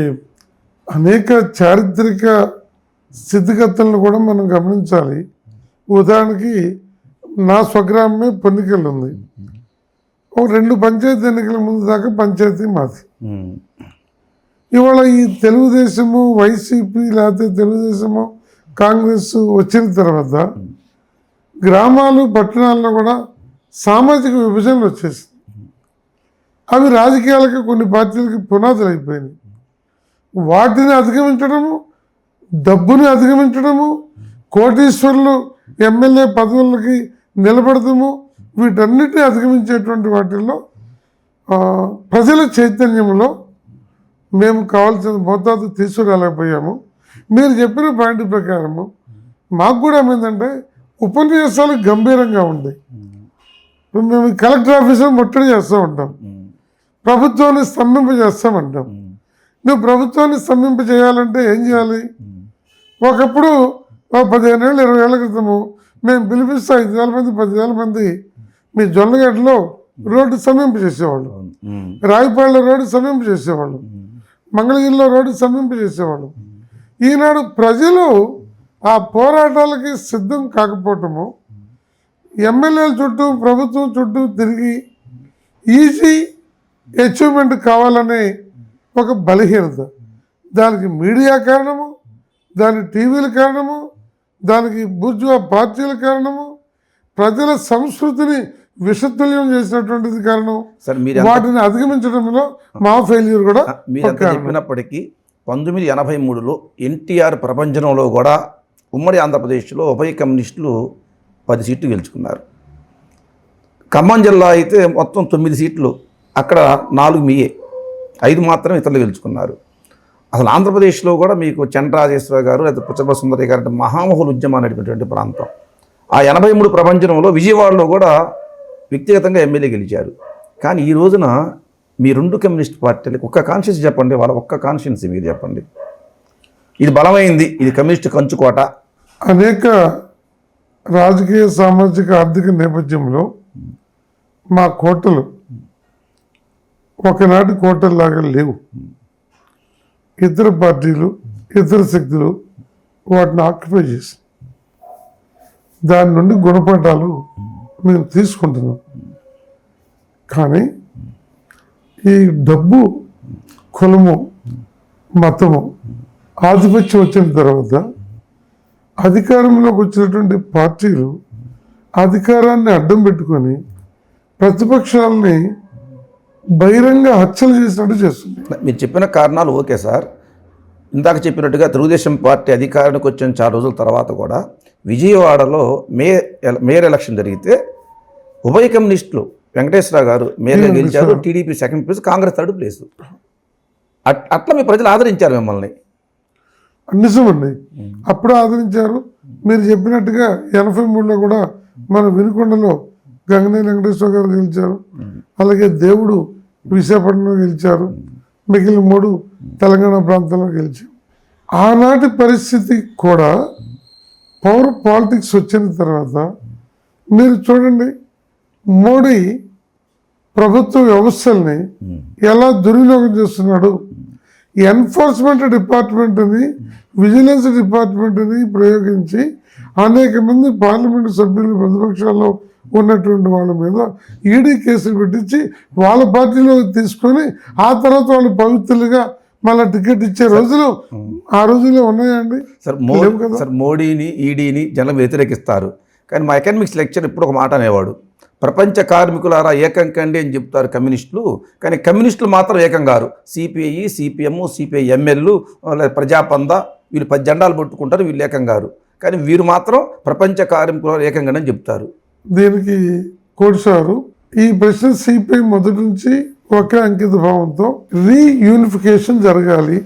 అనేక చారిత్రక స్థితిగతులను కూడా మనం గమనించాలి. ఉదాహరణకి నా స్వగ్రామమే పొన్నికల్ ఉంది. ఓ 2 పంచాయతీ ఎన్నికల ముందు దాకా పంచాయతీ మాది. ఇవాళ ఈ తెలుగుదేశము, వైసీపీ లేకపోతే తెలుగుదేశము, కాంగ్రెస్ వచ్చిన తర్వాత గ్రామాలు పట్టణాల్లో కూడా సామాజిక విభజనలు వచ్చేసింది. అవి రాజకీయాలకి కొన్ని పార్టీలకి పునాదులు అయిపోయినాయి. వాటిని అధిగమించడము, డబ్బుని అధిగమించడము, కోటీశ్వరులు ఎమ్మెల్యే పదవులకి నిలబడతాము, వీటన్నిటిని అధిగమించేటువంటి వాటిల్లో ప్రజల చైతన్యంలో మేము కావాల్సిన మోతాదు తీసుకురాలేకపోయాము. మీరు చెప్పిన పాయింట్ ప్రకారము మాకు కూడా ఏమైందంటే ఉపన్యాసాలు గంభీరంగా ఉన్నాయి. మేము కలెక్టర్ ఆఫీసులో ముట్టడి చేస్తూ ఉంటాం, ప్రభుత్వాన్ని స్తంభింపజేస్తామంటాం. నువ్వు ప్రభుత్వాన్ని స్తంభింపజేయాలంటే ఏం చేయాలి? ఒకప్పుడు 15 ఏళ్ళు 20 ఏళ్ల క్రితము మేము పిలిపిస్తే 5,000 మంది 10,000 మంది మీ జొన్నగడ్డలో రోడ్డు స్తంభింప చేసేవాళ్ళు, రావిపాళ్ళలో రోడ్డు స్తంభింప చేసేవాళ్ళు, మంగళగిరిలో రోడ్డు స్తంభింప చేసేవాళ్ళు. ఈనాడు ప్రజలు ఆ పోరాటాలకి సిద్ధం కాకపోవటము, ఎమ్మెల్యేల చుట్టూ ప్రభుత్వం చుట్టూ తిరిగి ఈజీ అచీవ్మెంట్ కావాలనే ఒక బలహీనత. దానికి మీడియా కారణము, దాని టీవీల కారణము, దానికి బూర్జువా పార్టీల కారణము, ప్రజల సంస్కృతిని విషతుల్యం చేసినటువంటిది కారణం. వాటిని అధిగమించడంలో మా ఫెయిల్యూర్ కూడా. మీరు చెప్పినప్పటికీ 1983లో ఎన్టీఆర్ ప్రపంచంలో కూడా ఉమ్మడి ఆంధ్రప్రదేశ్లో ఉభయ కమ్యూనిస్టులు 10 సీట్లు గెలుచుకున్నారు. ఖమ్మం జిల్లా అయితే మొత్తం 9 సీట్లు, అక్కడ 4 మీయే, 5 మాత్రం ఇతరులు గెలుచుకున్నారు. అసలు ఆంధ్రప్రదేశ్లో కూడా మీకు చంద్రరాజేశ్వర గారు లేదా పుచ్చప్ప సుందరయ్య గారు అంటే మహామహులు ఉద్యమం అనేటువంటి ప్రాంతం. ఆ 83 ప్రపంచంలో విజయవాడలో కూడా వ్యక్తిగతంగా ఎమ్మెల్యే గెలిచారు. కానీ ఈ రోజున మీ 2 కమ్యూనిస్ట్ పార్టీలకు ఒక్క కాన్షియన్స్ చెప్పండి, వాళ్ళ ఒక్క కాన్షియన్స్ మీరు చెప్పండి. ఇది బలమైంది, ఇది కమ్యూనిస్ట్ కంచుకోట. అనేక రాజకీయ సామాజిక ఆర్థిక నేపథ్యంలో మా కోటలు ఒకనాటి కోటల్లాగా లేవు. ఇతర పార్టీలు, ఇతర శక్తులు వాటిని ఆక్యుపై చేసి దాని నుండి గుణపాఠాలు మేము తీసుకుంటున్నాం. కానీ ఈ డబ్బు, కులము, మతము ఆధిపత్యం వచ్చిన తర్వాత అధికారంలోకి వచ్చినటువంటి పార్టీలు అధికారాన్ని అడ్డం పెట్టుకొని ప్రతిపక్షాలని బహిరంగ హత్యలు చేసినట్టు చేస్తుంది. మీరు చెప్పిన కారణాలు ఓకే సార్. ఇందాక చెప్పినట్టుగా తెలుగుదేశం పార్టీ అధికారానికి వచ్చిన చాలా రోజుల తర్వాత కూడా విజయవాడలో మేయర్ ఎలక్షన్ జరిగితే ఉభయ కమ్యూనిస్టులు వెంకటేశ్వరరావు గారు మేయర్గా గెలిచారు, TDP second place, Congress third place. అట్లా మీ ప్రజలు ఆదరించారు మిమ్మల్ని. నిజమండి, అప్పుడు ఆదరించారు. మీరు చెప్పినట్టుగా 83లో కూడా మన వినుకొండలో గంగనేని వెంకటేశ్వర గారు గెలిచారు. అలాగే దేవుడు విశాఖపట్నంలో గెలిచారు. మిగిలిన 3 తెలంగాణ ప్రాంతంలో గెలిచారు. ఆనాటి పరిస్థితి కూడా పవర్ పాలిటిక్స్ వచ్చిన తర్వాత మీరు చూడండి, మోడీ ప్రభుత్వ వ్యవస్థల్ని ఎలా దుర్వినియోగం చేస్తున్నాడు. ఎన్ఫోర్స్మెంట్ డిపార్ట్మెంట్ని, విజిలెన్స్ డిపార్ట్మెంట్ని ప్రయోగించి అనేక మంది పార్లమెంటు సభ్యులు ప్రతిపక్షాల్లో ఉన్నటువంటి వాళ్ళ మీద ఈడీ కేసులు పెట్టించి వాళ్ళ పార్టీలో తీసుకొని ఆ తర్వాత వాళ్ళు పవిత్రులుగా మళ్ళీ టికెట్ ఇచ్చే రోజులు ఆ రోజుల్లో ఉన్నాయండి. సార్ మోడీని, ఈడీని జనం వ్యతిరేకిస్తారు. కానీ మా ఎకనామిక్స్ లెక్చర్ ఇప్పుడు ఒక మాట అనేవాడు, ప్రపంచ కార్మికులారా ఏకం కండి అని చెప్తారు కమ్యూనిస్టులు, కానీ కమ్యూనిస్టులు మాత్రం ఏకం గారు. సిపిఐ, సిపిఎం, సిపిఐ ఎంఎల్, ప్రజాపంద వీళ్ళు 10 జెండాలు పట్టుకుంటారు, వీళ్ళు ఏకం గారు. కానీ వీరు మాత్రం ప్రపంచ కార్మికులు ఏకంగా అని చెప్తారు. దీనికి కోడిసారు ఈ ప్రశ్న సిపిఐ మొదటి నుంచి ఒకే అంకిత భావంతో రీయూనిఫికేషన్ జరగాలి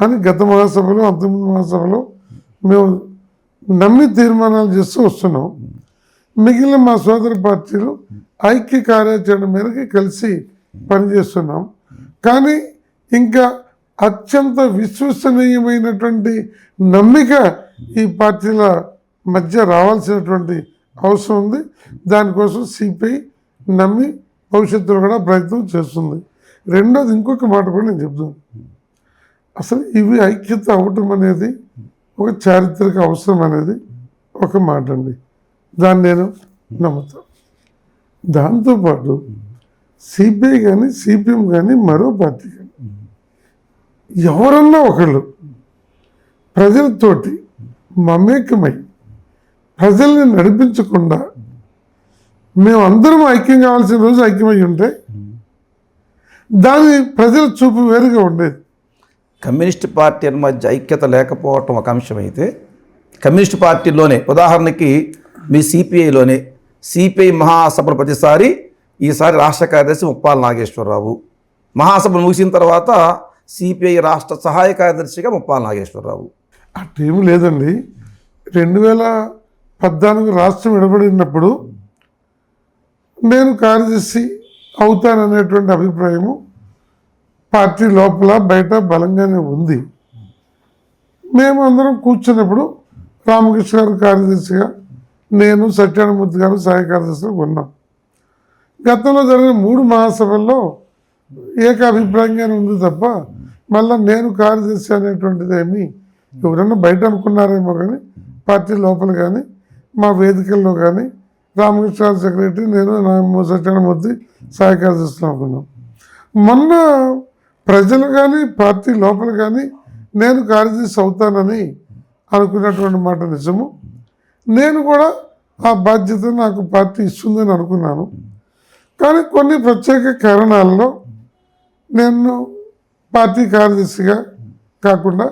అని గత మహాసభలో, అంతకుముందు మహాసభలో మేము నమ్మి తీర్మానాలు చేస్తూ వస్తున్నాం. మిగిలిన మా సోదర పార్టీలు ఐక్య కార్యాచరణ మేరకు కలిసి పనిచేస్తున్నాం. కానీ ఇంకా అత్యంత విశ్వసనీయమైనటువంటి నమ్మిక ఈ పార్టీల మధ్య రావాల్సినటువంటి అవసరం ఉంది. దానికోసం సిపిఐ నమ్మి భవిష్యత్తులో కూడా ప్రయత్నం చేస్తుంది. రెండోది ఇంకొక మాట కూడా నేను చెప్తాను. అసలు ఇవి ఐక్యత అవ్వటం అనేది ఒక చారిత్రక అవసరం అనేది ఒక మాట అండి. దాన్ని నేను నమ్ముతాను. దాంతోపాటు సిపిఐ కానీ, సిపిఎం కానీ, మరో పార్టీ కానీ ఎవరన్నా ఒకళ్ళు ప్రజలతోటి మమేకమై ప్రజల్ని నడిపించకుండా మేమందరం ఐక్యం కావాల్సిన రోజు ఐక్యమై ఉంటే దాని ప్రజల చూపు వేరుగా ఉండేది. కమ్యూనిస్ట్ పార్టీల మధ్య ఐక్యత లేకపోవటం ఒక అంశం అయితే, కమ్యూనిస్ట్ పార్టీలోనే ఉదాహరణకి మీ సిపిఐలోనే సిపిఐ మహాసభలు ప్రతిసారి ఈసారి రాష్ట్ర కార్యదర్శి ముప్పాల నాగేశ్వరరావు, మహాసభ ముగిసిన తర్వాత సిపిఐ రాష్ట్ర సహాయ కార్యదర్శిగా ముప్పాల నాగేశ్వరరావు. అట్టేమీ లేదండి. 2014 రాష్ట్రం విడబడినప్పుడు నేను కార్యదర్శి అవుతాననేటువంటి అభిప్రాయము పార్టీ లోపల బయట బలంగానే ఉంది. మేము అందరం కూర్చున్నప్పుడు రామకృష్ణ గారు కార్యదర్శిగా, నేను సత్యానమూర్తి గారు సహాయ కార్యదర్శిగా ఉన్నాం. గతంలో జరిగిన 3 మహాసభల్లో ఏకాభిప్రాయంగానే ఉంది తప్ప మళ్ళీ నేను కార్యదర్శి అనేటువంటిది ఏమి ఎవరన్నా బయట అనుకున్నారేమో, కానీ పార్టీ లోపల కానీ మా వేదికల్లో కానీ రామకృష్ణ సెక్రటరీ, నేను సత్యానమూర్తి సహాయ కార్యదర్శులు అనుకున్నాం. మొన్న ప్రజలు కానీ పార్టీ లోపల కానీ నేను కార్యదర్శి అవుతానని అనుకున్నటువంటి మాట నిజము. నేను కూడా ఆ బాధ్యత నాకు పార్టీ ఇస్తుందని అనుకున్నాను. కానీ కొన్ని ప్రత్యేక కారణాలలో నేను పార్టీ కార్యదర్శిగా కాకుండా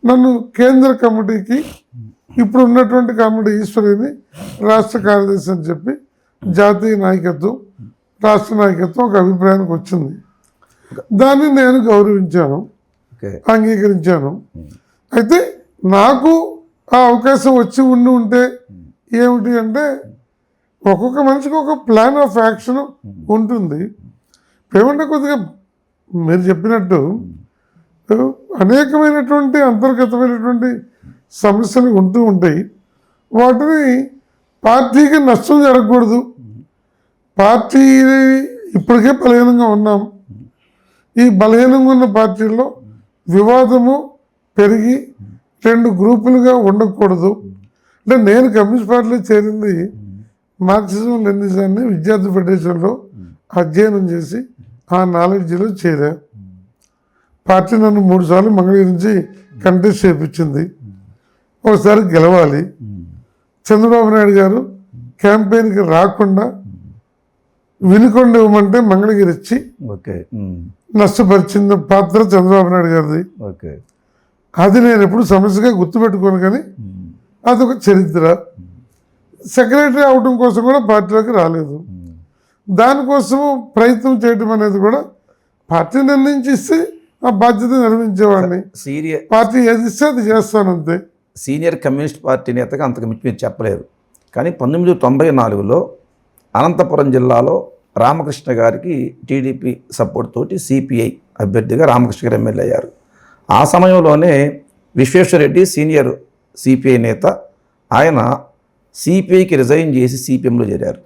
నన్ను కేంద్ర కమిటీకి, ఇప్పుడు ఉన్నటువంటి కమిటీ ఈశ్వరిని రాష్ట్ర కార్యదర్శి అని చెప్పి జాతీయ నాయకత్వం, రాష్ట్ర నాయకత్వం ఒక అభిప్రాయానికి వచ్చింది. దాన్ని నేను గౌరవించాను, అంగీకరించాను. అయితే నాకు ఆ అవకాశం వచ్చి ఉంటే ఏమిటి అంటే, ఒక్కొక్క మనిషికి ఒక ప్లాన్ ఆఫ్ యాక్షన్ ఉంటుంది. ఏమంటే కొద్దిగా మీరు చెప్పినట్టు అనేకమైనటువంటి అంతర్గతమైనటువంటి సమస్యలు ఉంటూ ఉంటాయి. వాటిని పార్టీకి నష్టం జరగకూడదు. పార్టీ ఇప్పటికే బలహీనంగా ఉన్నాం. ఈ బలహీనంగా ఉన్న పార్టీల్లో వివాదము పెరిగి 2 గ్రూపులుగా ఉండకూడదు. అంటే నేను కమ్యూనిస్ట్ పార్టీలో చేరింది మార్క్సిజం లెనినిజాన్ని విద్యార్థి ఫెడరేషన్లో అధ్యయనం చేసి ఆ నాలెడ్జ్లో చేరా. పార్టీ నన్ను 3 సార్లు మంగళగిరి నుంచి కంటెస్ట్ చేయించింది. ఒకసారి గెలవాలి. చంద్రబాబు నాయుడు గారు క్యాంపెయిన్కి రాకుండా వినుకొండ ఇవ్వమంటే మంగళగిరి ఇచ్చి ఓకే నష్టపరిచిన పాత్ర చంద్రబాబు నాయుడు గారిది. ఓకే అది నేను ఎప్పుడు సమస్యగా గుర్తుపెట్టుకోను, కానీ అదొక చరిత్ర. సెక్రటరీ అవడం కోసం కూడా పార్టీలోకి రాలేదు. దానికోసము ప్రయత్నం చేయడం అనేది కూడా పార్టీ నిర్ణయించిస్తే ఆ బాధ్యత నిర్వహించేవాడిని. పార్టీ ఏది ఇస్తే అది చేస్తానంతే. సీనియర్ కమ్యూనిస్ట్ పార్టీ నేతగా అంతకు మించి మీరు చెప్పలేరు. కానీ 1994లో అనంతపురం జిల్లాలో రామకృష్ణ గారికి టీడీపీ సపోర్ట్ తోటి సిపిఐ అభ్యర్థిగా రామకృష్ణ గారు ఎమ్మెల్యే అయ్యారు. ఆ సమయంలోనే విశ్వేశ్వరరెడ్డి సీనియర్ సిపిఐ నేత, ఆయన సిపిఐకి రిజైన్ చేసి సిపిఎంలో చేరారు.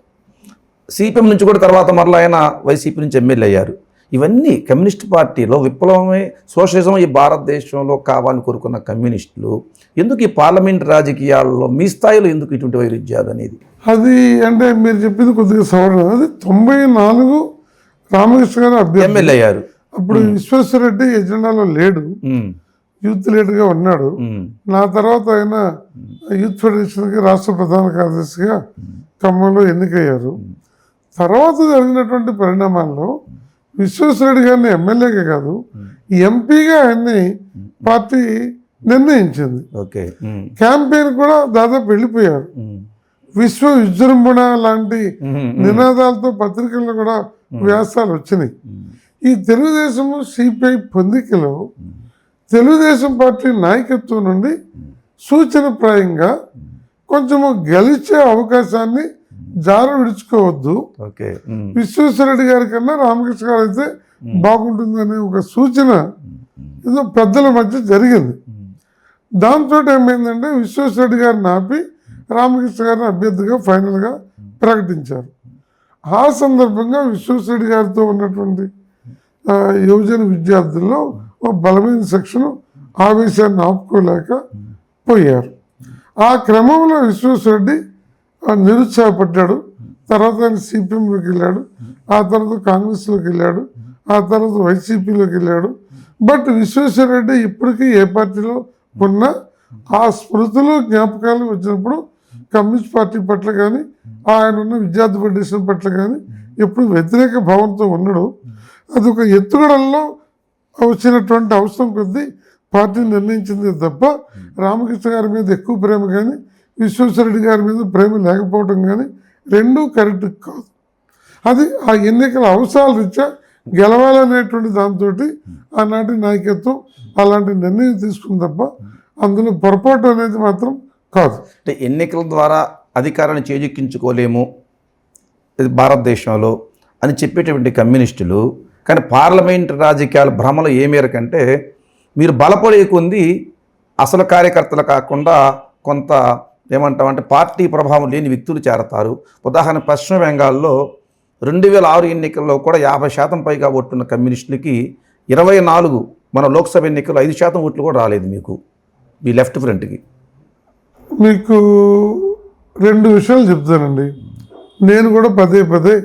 సిపిఎం నుంచి కూడా తర్వాత మరలా ఆయన వైసీపీ నుంచి ఎమ్మెల్యే అయ్యారు. ఇవన్నీ కమ్యూనిస్ట్ పార్టీలో విప్లవమే, సోషలిజం ఈ భారతదేశంలో కావాలని కోరుకున్న కమ్యూనిస్టులు ఎందుకు ఈ పార్లమెంట్ రాజకీయాల్లో మీ స్థాయిలో ఎందుకు ఇటువంటి వైరుధ్యాలు అనేది? అది అంటే మీరు చెప్పింది కొద్దిగా సవరణ. అది 94 రామకృష్ణ గారు అభ్యర్థి ఎమ్మెల్యే అయ్యారు. అప్పుడు విశ్వేశ్వరరెడ్డి ఎజెండాలో లేడు, యూత్ లీడర్గా ఉన్నాడు. నా తర్వాత ఆయన యూత్ ఫెడరేషన్కి రాష్ట్ర ప్రధాన కార్యదర్శిగా ఖమ్మంలో ఎన్నికయ్యారు. తర్వాత జరిగినటువంటి పరిణామాల్లో విశ్వేశ్వరరెడ్డి గారిని ఎమ్మెల్యేగా కాదు ఎంపీగా ఆయన్ని పార్టీ నిర్ణయించింది. ఓకే క్యాంపెయిన్ కూడా దాదాపు వెళ్ళిపోయారు. విశ్వ విజృంభణ లాంటి నినాదాలతో పత్రికల్లో కూడా వ్యాసాలు వచ్చినాయి. ఈ తెలుగుదేశము సిపిఐ పొందికలో తెలుగుదేశం పార్టీ నాయకత్వం నుండి సూచనప్రాయంగా కొంచెము గెలిచే అవకాశాన్ని జారు విడుచుకోవద్దు, విశ్వేశ్వరరెడ్డి గారి కన్నా రామకృష్ణ గారు అయితే బాగుంటుందనే ఒక సూచన ఏదో పెద్దల మధ్య జరిగింది. దాంతో ఏమైందంటే విశ్వేశ్వరరెడ్డి గారిని ఆపి రామకృష్ణ గారిని అభ్యర్థిగా ఫైనల్గా ప్రకటించారు. ఆ సందర్భంగా విశ్వేశ్వరరెడ్డి గారితో ఉన్నటువంటి యువజన విద్యార్థుల్లో ఒక బలమైన సెక్షన్ ఆవేశాన్ని ఆపుకోలేక పోయారు. ఆ క్రమంలో విశ్వేశ్వరరెడ్డి నిరుత్సాహపడ్డాడు. తర్వాత ఆయన సిపిఎంలోకి వెళ్ళాడు, ఆ తర్వాత కాంగ్రెస్లోకి వెళ్ళాడు, ఆ తర్వాత వైసీపీలోకి వెళ్ళాడు. బట్ విశ్వేశ్వరరెడ్డి ఇప్పటికీ ఏ పార్టీలో ఉన్నా ఆ స్మృతులు జ్ఞాపకాలు వచ్చినప్పుడు కమ్యూనిస్ట్ పార్టీ పట్ల కానీ ఆయన ఉన్న విద్యార్థి ఫెడరేషన్ పట్ల కానీ ఎప్పుడు వ్యతిరేక భావంతో ఉన్నాడు. అదొక ఎత్తుగడల్లో వచ్చినటువంటి అవసరం కొద్దీ పార్టీ నిర్ణయించింది తప్ప రామకృష్ణ గారి మీద ఎక్కువ ప్రేమ కానీ విశ్వేశ్వరరెడ్డి గారి మీద ప్రేమ లేకపోవడం కానీ రెండూ కరెక్ట్ కాదు. అది ఆ ఎన్నికల అవసరాల రీత్యా గెలవాలనేటువంటి దాంతో ఆనాటి నాయకత్వం అలాంటి నిర్ణయం తీసుకుంది తప్ప అందులో పొరపాటు అనేది మాత్రం కాదు. అంటే ఎన్నికల ద్వారా అధికారాన్ని చేజిక్కించుకోలేము భారతదేశంలో అని చెప్పేటువంటి కమ్యూనిస్టులు, కానీ పార్లమెంట్ రాజకీయాల భ్రమలు ఏ మేరకంటే మీరు బలపడే కొంది అసలు కార్యకర్తలు కాకుండా కొంత ఏమంటామంటే పార్టీ ప్రభావం లేని వ్యక్తులు చేరతారు. ఉదాహరణ పశ్చిమ బెంగాల్లో 2006 ఎన్నికల్లో కూడా 50% పైగా ఓటున్న కమ్యూనిస్టులకి 24 మన లోక్సభ ఎన్నికల్లో 5% ఓట్లు కూడా రాలేదు మీకు, మీ లెఫ్ట్ ఫ్రంట్కి. మీకు 2 విషయాలు చెప్తానండి. నేను కూడా పదే పదే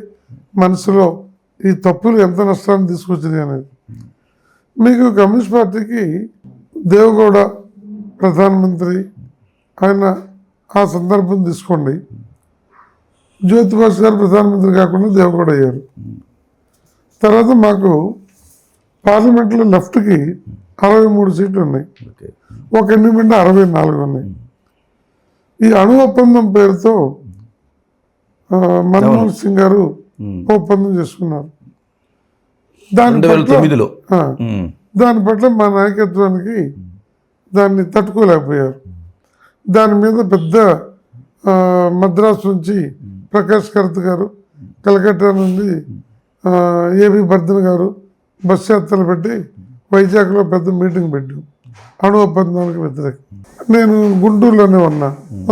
మనసులో ఈ తప్పులు ఎంత నష్టాన్ని తీసుకొచ్చినాయి అనేది. మీకు కమ్యూనిస్ట్ పార్టీకి దేవగౌడ ప్రధానమంత్రి, ఆయన ఆ సందర్భం తీసుకోండి, జ్యోతిబాసు గారు ప్రధానమంత్రి కాకుండా దేవగౌడ అయ్యారు. తర్వాత మాకు పార్లమెంట్లో లెఫ్ట్కి 63 సీట్లు ఉన్నాయి, ఒక ఇండిపెండెంట్ 64 ఉన్నాయి. ఈ అణు ఒప్పందం పేరుతో మన్మోహన్ సింగ్ గారు ఒప్పందం చేసుకున్నారు. దాని పట్ల మా నాయకత్వానికి దాన్ని తట్టుకోలేకపోయారు. దాని మీద పెద్ద మద్రాసు నుంచి ప్రకాష్ కరత్ గారు, కలకత్తా నుండి ఏబి బర్ధన్ గారు బస్ యాత్రలు పెట్టి వైజాగ్లో పెద్ద మీటింగ్ పెట్టాం అణు ఒప్పందానికి వ్యతిరేకం. నేను గుంటూరులోనే ఉన్నా,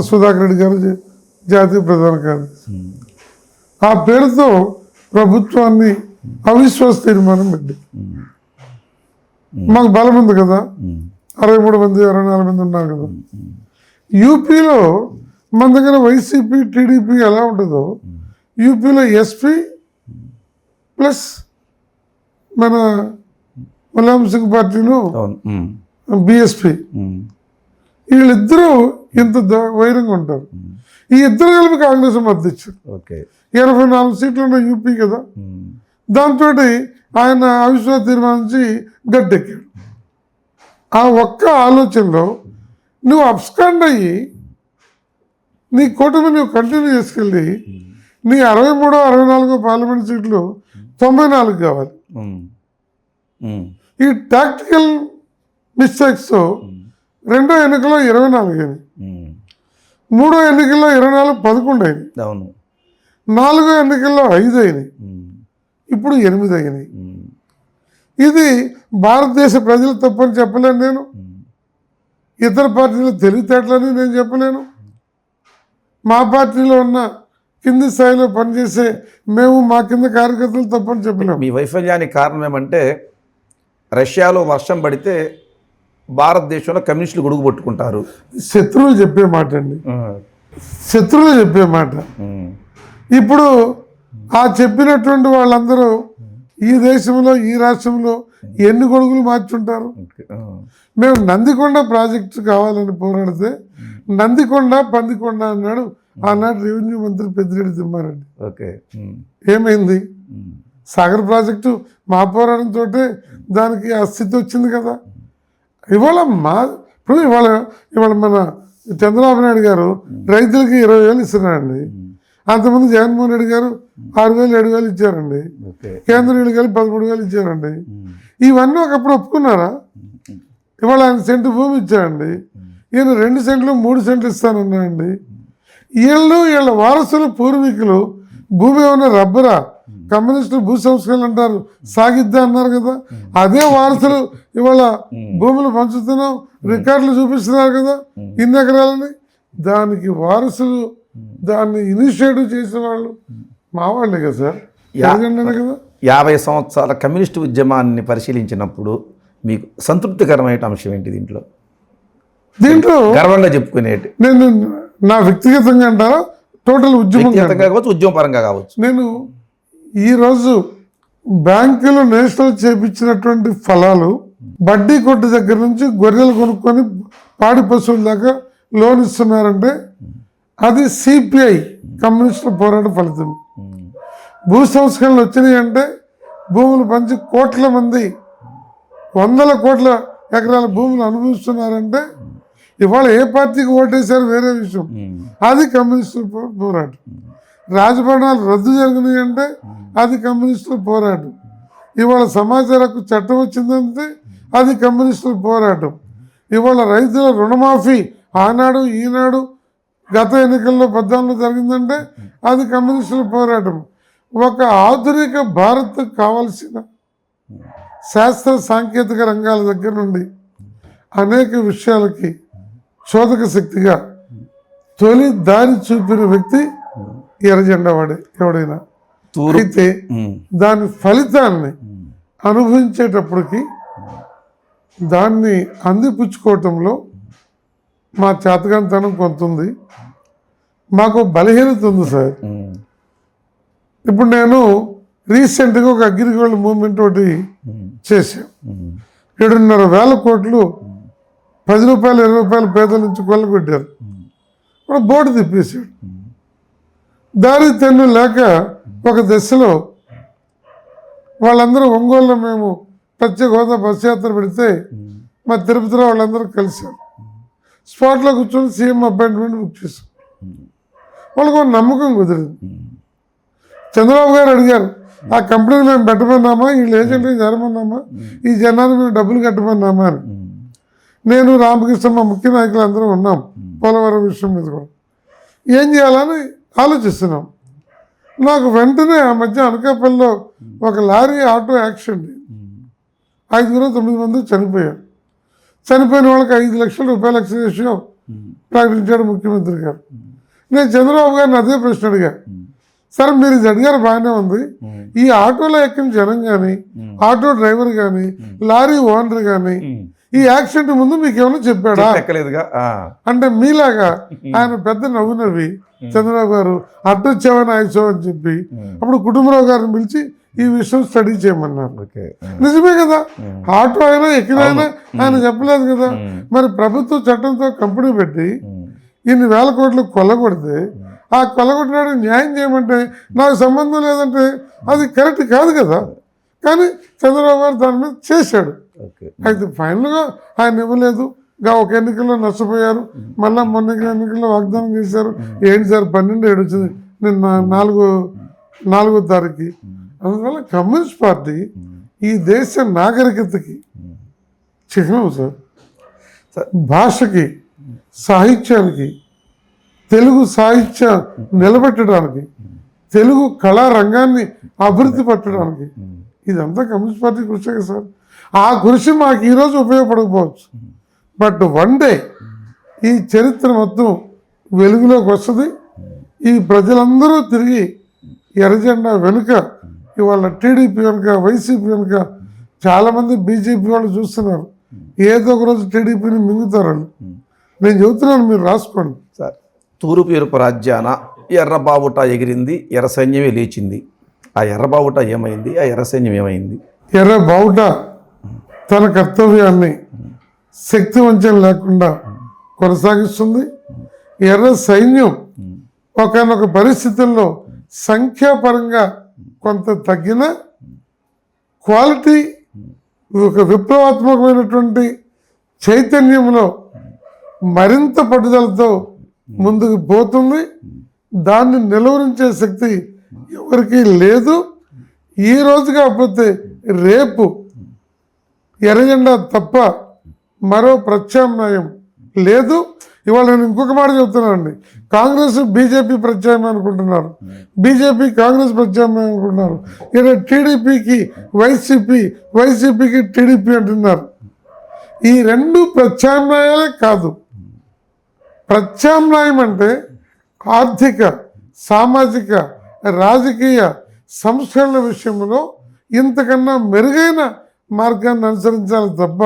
సుధాకర్ రెడ్డి గారు జాతీయ ప్రధాన కార్యదర్శి. ఆ పేరుతో ప్రభుత్వాన్ని అవిశ్వాస తీర్మానం పెట్టి మాకు బలం ఉంది కదా, 63 మంది 64 మంది ఉన్నారు కదా. యూపీలో మన దగ్గర వైసీపీ టీడీపీ ఎలా ఉంటుందో యూపీలో ఎస్పీ ప్లస్ మన ములాయం సింగ్ పార్టీను బిఎస్పీ వీళ్ళిద్దరూ ఇంత వైరంగా ఉంటారు. ఈ ఇద్దరు కలిపి కాంగ్రెస్ మద్దతు ఇచ్చారు. 24 సీట్లు ఉన్న యూపీ కదా, దాంతో ఆయన అవిశ్వాస తీర్మానించి గద్దెక్కాడు. ఆ ఒక్క ఆలోచనలో నువ్వు అబ్స్కాండ్ అయ్యి నీ కూటమి నువ్వు కంటిన్యూ చేసుకెళ్ళి నీ 63, 64 పార్లమెంట్ సీట్లు 94 కావాలి. ఈ టాక్టికల్ మిస్టేక్స్ రెండో ఎన్నికల్లో 24 అయినాయి, మూడో ఎన్నికల్లో 24 11 అయినాయి, నాలుగో ఎన్నికల్లో 5 అయినాయి, ఇప్పుడు 8 అయినాయి. ఇది భారతదేశ ప్రజలు తప్పని చెప్పలేను నేను, ఇతర పార్టీల తెలివితేటలని నేను చెప్పలేను, మా పార్టీలో ఉన్న కింది స్థాయిలో పనిచేసే మేము మా కింద కార్యకర్తలు తప్పని చెప్పలేము. మీ వైఫల్యానికి కారణం ఏమంటే రష్యాలో వర్షం పడితే భారతదేశంలో కమ్యూనిస్టులు గొడుగు పట్టుకుంటారు. శత్రువులు చెప్పే మాట అండి, శత్రువులు చెప్పే మాట. ఇప్పుడు ఆ చెప్పినటువంటి వాళ్ళందరూ ఈ దేశంలో ఈ రాష్ట్రంలో ఎన్ని గొడుగులు మార్చుంటారు. మేము నందికొండ ప్రాజెక్టు కావాలని పోరాడితే నందికొండ పందికొండ అన్నాడు ఆనాడు రెవెన్యూ మంత్రి పెద్దిరెడ్డి తిమ్మారెడ్డి. ఏమైంది? సాగర్ ప్రాజెక్టు మా పోరాటంతో దానికి ఆ స్థితి వచ్చింది కదా. ఇవాళ మన చంద్రబాబు నాయుడు గారు రైతులకి 20,000 ఇస్తున్నారండి. అంతకుముందు జగన్మోహన్ రెడ్డి గారు 6,000, 7,000 ఇచ్చారండి. కేంద్ర నీళ్ళు కలిపి 13,000 ఇచ్చారండి. ఇవన్నీ ఒకప్పుడు ఒప్పుకున్నారా? ఇవాళ ఆయన సెంటు భూమి ఇచ్చారండి, ఈయన 2 సెంట్లు 3 సెంట్లు ఇస్తానన్నాయండి. వీళ్ళ వారసులు పూర్వీకులు భూమి ఏమన్నా రబ్బరా? కమ్యూనిస్టులు భూ సంస్కరణలు అంటారు, సాగిద్దా అన్నారు కదా. అదే వారసులు ఇవాళ భూములు పంచుతున్నాం, రికార్డులు చూపిస్తున్నారు కదా ఇన్ని ఎకరాలని. దానికి వారసులు దాన్ని ఇనిషియేటివ్ చేసిన వాళ్ళు మా వాళ్ళే కదా సార్, కదా. 50 సంవత్సరాల కమ్యూనిస్టు ఉద్యమాన్ని పరిశీలించినప్పుడు మీకు సంతృప్తికరమైన అంశం ఏంటి దీంట్లో గర్వంగా చెప్పుకునేటి? నేను నా వ్యక్తిగతంగా అంటారా టోటల్ ఉద్యమ పరంగా కావచ్చు. నేను ఈరోజు బ్యాంకులు నేషనల్ చేపించినటువంటి ఫలాలు బడ్డీ కొట్టు దగ్గర నుంచి గొర్రెలు కొనుక్కొని పాడి పశువుల దాకా లోన్ ఇస్తున్నారంటే అది సిపిఐ కమ్యూనిస్టుల పోరాట ఫలితం. భూ సంస్కరణలు వచ్చినాయి అంటే భూములు పంచి కోట్ల మంది 100 కోట్ల ఎకరాల భూములు అనుభవిస్తున్నారంటే ఇవాళ ఏ పార్టీకి ఓటేశారు వేరే విషయం, అది కమ్యూనిస్టుల పోరాటం. రాజభవనాలు రద్దు జరిగినాయి అంటే అది కమ్యూనిస్టుల పోరాటం. ఇవాళ సమాచార హక్కు చట్టం వచ్చిందంటే అది కమ్యూనిస్టుల పోరాటం. ఇవాళ రైతుల రుణమాఫీ ఆనాడు ఈనాడు గత ఎన్నికల్లో 14 జరిగిందంటే అది కమ్యూనిస్టుల పోరాటం. ఒక ఆధునిక భారత్ కావాల్సిన శాస్త్ర సాంకేతిక రంగాల దగ్గర నుండి అనేక విషయాలకి చోదక శక్తిగా తొలి దారి చూపిన వ్యక్తి ఎర్రజెండా వాడే ఎవడైనా. అయితే దాని ఫలితాన్ని అనుభవించేటప్పటికి దాన్ని అందిపుచ్చుకోవటంలో మా చేతగానితనం కొంత ఉంది, మాకు బలహీనత ఉంది సార్. ఇప్పుడు నేను రీసెంట్గా ఒక అగ్రికల్చర్ మూవ్మెంట్ ఒకటి చేశాను. 7,500 కోట్లు 10 రూపాయలు 20 రూపాయల పేదల నుంచి కొల్లగొట్టారు. ఇప్పుడు బోర్డు తిప్పేశాడు. దారి తెన్ను లేక ఒక దశలో వాళ్ళందరూ ఒంగోలులో మేము ప్రత్యేక హోదా బస్ యాత్ర పెడితే మా తిరుపతిలో వాళ్ళందరూ కలిశారు. స్పాట్లో కూర్చొని సీఎం అపాయింట్మెంట్ బుక్ చేశాం. వాళ్ళకు ఒక నమ్మకం కుదిరింది. చంద్రబాబు గారు అడిగారు, ఆ కంపెనీని మేము పెట్టమన్నామా, వీళ్ళు ఏజెంట్ని జరమన్నామా, ఈ జనాన్ని మేము డబ్బులు కట్టమన్నామా అని. నేను రామకృష్ణ మా ముఖ్య నాయకులు అందరూ ఉన్నాం పోలవరం విషయం మీద కూడా ఏం చేయాలని ఆలోచిస్తున్నాం. నాకు వెంటనే ఆ మధ్య అనకాపల్లిలో ఒక లారీ ఆటో యాక్సిడెంట్, 9 మంది చనిపోయారు. చనిపోయిన వాళ్ళకి 5 లక్షల రూపాయల ఎక్స్గ్రేషియో ప్రకటించాడు ముఖ్యమంత్రి గారు. నేను చంద్రబాబు గారిని అదే ప్రశ్న అడిగా, సరే మీరు ఇది అడిగారు బాగానే ఉంది, ఈ ఆటోలో ఎక్కిన జనం కానీ ఆటో డ్రైవర్ కానీ లారీ ఓనర్ కానీ ఈ యాక్సిడెంట్ ముందు మీకు ఏమైనా చెప్పాడా ఎక్కలేదుగా. అంటే మీలాగా ఆయన పెద్ద నవ్వు నవ్వి చంద్రబాబు గారు అడ్డొచ్చావని ఆయసో అని చెప్పి అప్పుడు కుటుంబరావు గారిని పిలిచి ఈ విషయం స్టడీ చేయమన్నారు. నిజమే కదా, ఆటో అయినా ఎక్కినైనా ఆయన చెప్పలేదు కదా. మరి ప్రభుత్వ చట్టంతో కంపెనీ పెట్టి ఇన్ని వేల కోట్లు కొల్లగొడితే ఆ కొల్లగొట్టినాడు న్యాయం చేయమంటే నాకు సంబంధం లేదంటే అది కరెక్ట్ కాదు కదా. కానీ చంద్రబాబు గారు దాని మీద చేశాడు. అయితే ఫైనల్గా ఆయన ఇవ్వలేదు. ఒక ఎన్నికల్లో నష్టపోయారు, మళ్ళీ మొన్న ఎన్నికల్లో వాగ్దానం చేశారు. ఏంటి సార్ 12/7 వచ్చింది నిన్న 4వ తారీఖుకి. అందువల్ల కమ్యూనిస్ట్ పార్టీ ఈ దేశ నాగరికతకి చిహ్నం సార్. భాషకి, సాహిత్యానికి, తెలుగు సాహిత్య నిలబెట్టడానికి, తెలుగు కళారంగాన్ని అభివృద్ధి పట్టడానికి ఇదంతా కమ్యూనిస్ట్ పార్టీ కృషి సార్. ఆ కృషి మాకు ఈరోజు ఉపయోగపడకపోవచ్చు, బట్ వన్ డే ఈ చరిత్ర మొత్తం వెలుగులోకి వస్తుంది. ఈ ప్రజలందరూ తిరిగి ఎర్రజెండా వెనుక ఇవాళ టీడీపీ వెనుక, వైసీపీ వెనుక చాలామంది బీజేపీ వాళ్ళు చూస్తున్నారు. ఏదో ఒక రోజు టీడీపీని మింగుతారు వాళ్ళు. నేను చెబుతున్నాను, మీరు రాసుకోండి సార్. తూర్పు ఎరుపు రాజ్యాన ఎర్రబావుట ఎగిరింది, ఎర్ర సైన్యమే లేచింది. ఆ ఎర్రబావుట ఏమైంది, ఆ ఎర్ర సైన్యం ఏమైంది? ఎర్ర బావుట తన కర్తవ్యాన్ని శక్తి వంచన లేకుండా కొనసాగిస్తుంది. ఎర్ర సైన్యం ఒకనొక పరిస్థితుల్లో సంఖ్యాపరంగా కొంత తగ్గిన క్వాలిటీ, ఒక విప్లవాత్మకమైనటువంటి చైతన్యంలో మరింత పట్టుదలతో ముందుకు పోతుంది. దాన్ని నిలువరించే శక్తి ఎవరికీ లేదు. ఈ రోజు కాకపోతే రేపు ఎర్రజెండా తప్ప మరో ప్రత్యామ్నాయం లేదు. ఇవాళ నేను ఇంకొక మాట చెప్తున్నానండి. కాంగ్రెస్ బీజేపీ ప్రత్యామ్నాయం అనుకుంటున్నారు, బీజేపీ కాంగ్రెస్ ప్రత్యామ్నాయం అనుకుంటున్నారు. ఇక్కడ టీడీపీకి వైసీపీ, వైసీపీకి టీడీపీ అంటున్నారు. ఈ రెండు ప్రత్యామ్నాయాలే కాదు. ప్రత్యామ్నాయం అంటే ఆర్థిక, సామాజిక, రాజకీయ సంస్కరణల విషయంలో ఇంతకన్నా మెరుగైన మార్గాన్ని అనుసరించాలి తప్ప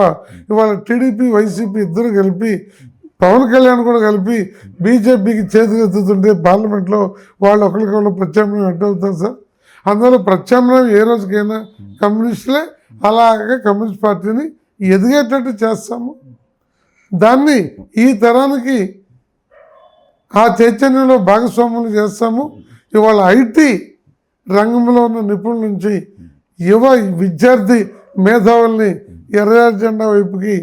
ఇవాళ టీడీపీ, వైసీపీ ఇద్దరు కలిపి, పవన్ కళ్యాణ్ కూడా కలిపి బీజేపీకి చేతులు ఎత్తుతుంటే పార్లమెంట్లో వాళ్ళు ఒకరికొకరు ప్రత్యామ్నాయం ఎట్టవుతారు సార్? అందువల్ల ప్రత్యామ్నాయం ఏ రోజుకైనా కమ్యూనిస్టులే. అలాగే కమ్యూనిస్ట్ పార్టీని ఎదిగేటట్టు చేస్తాము. దాన్ని ఈ తరానికి ఆ చైతన్యంలో భాగస్వాములు చేస్తాము. ఇవాళ ఐటీ రంగంలో ఉన్న నిపుణుల నుంచి యువ విద్యార్థి మేధావుల్ని ఎర్ర జెండా వైపుకి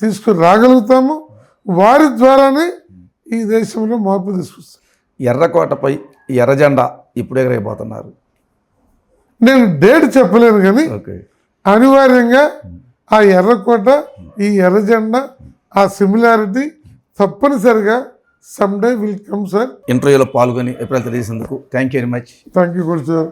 తీసుకురాగలుగుతాము. వారి ద్వారానే ఈ దేశంలో మార్పు తీసుకొస్తాం. ఎర్రకోటపై ఎర్రజెండా ఇప్పుడు ఎగరైపోతున్నారు. నేను డేట్ చెప్పలేను కానీ అనివార్యంగా ఆ ఎర్రకోట, ఈ ఎర్రజెండా, ఆ సిమిలారిటీ తప్పనిసరిగా సమ్డే విల్ కమ్ సార్. ఇంటర్వ్యూలో పాల్గొని ఎప్పుడు తెలియజేసేందుకు thank you very much. Thank you sir.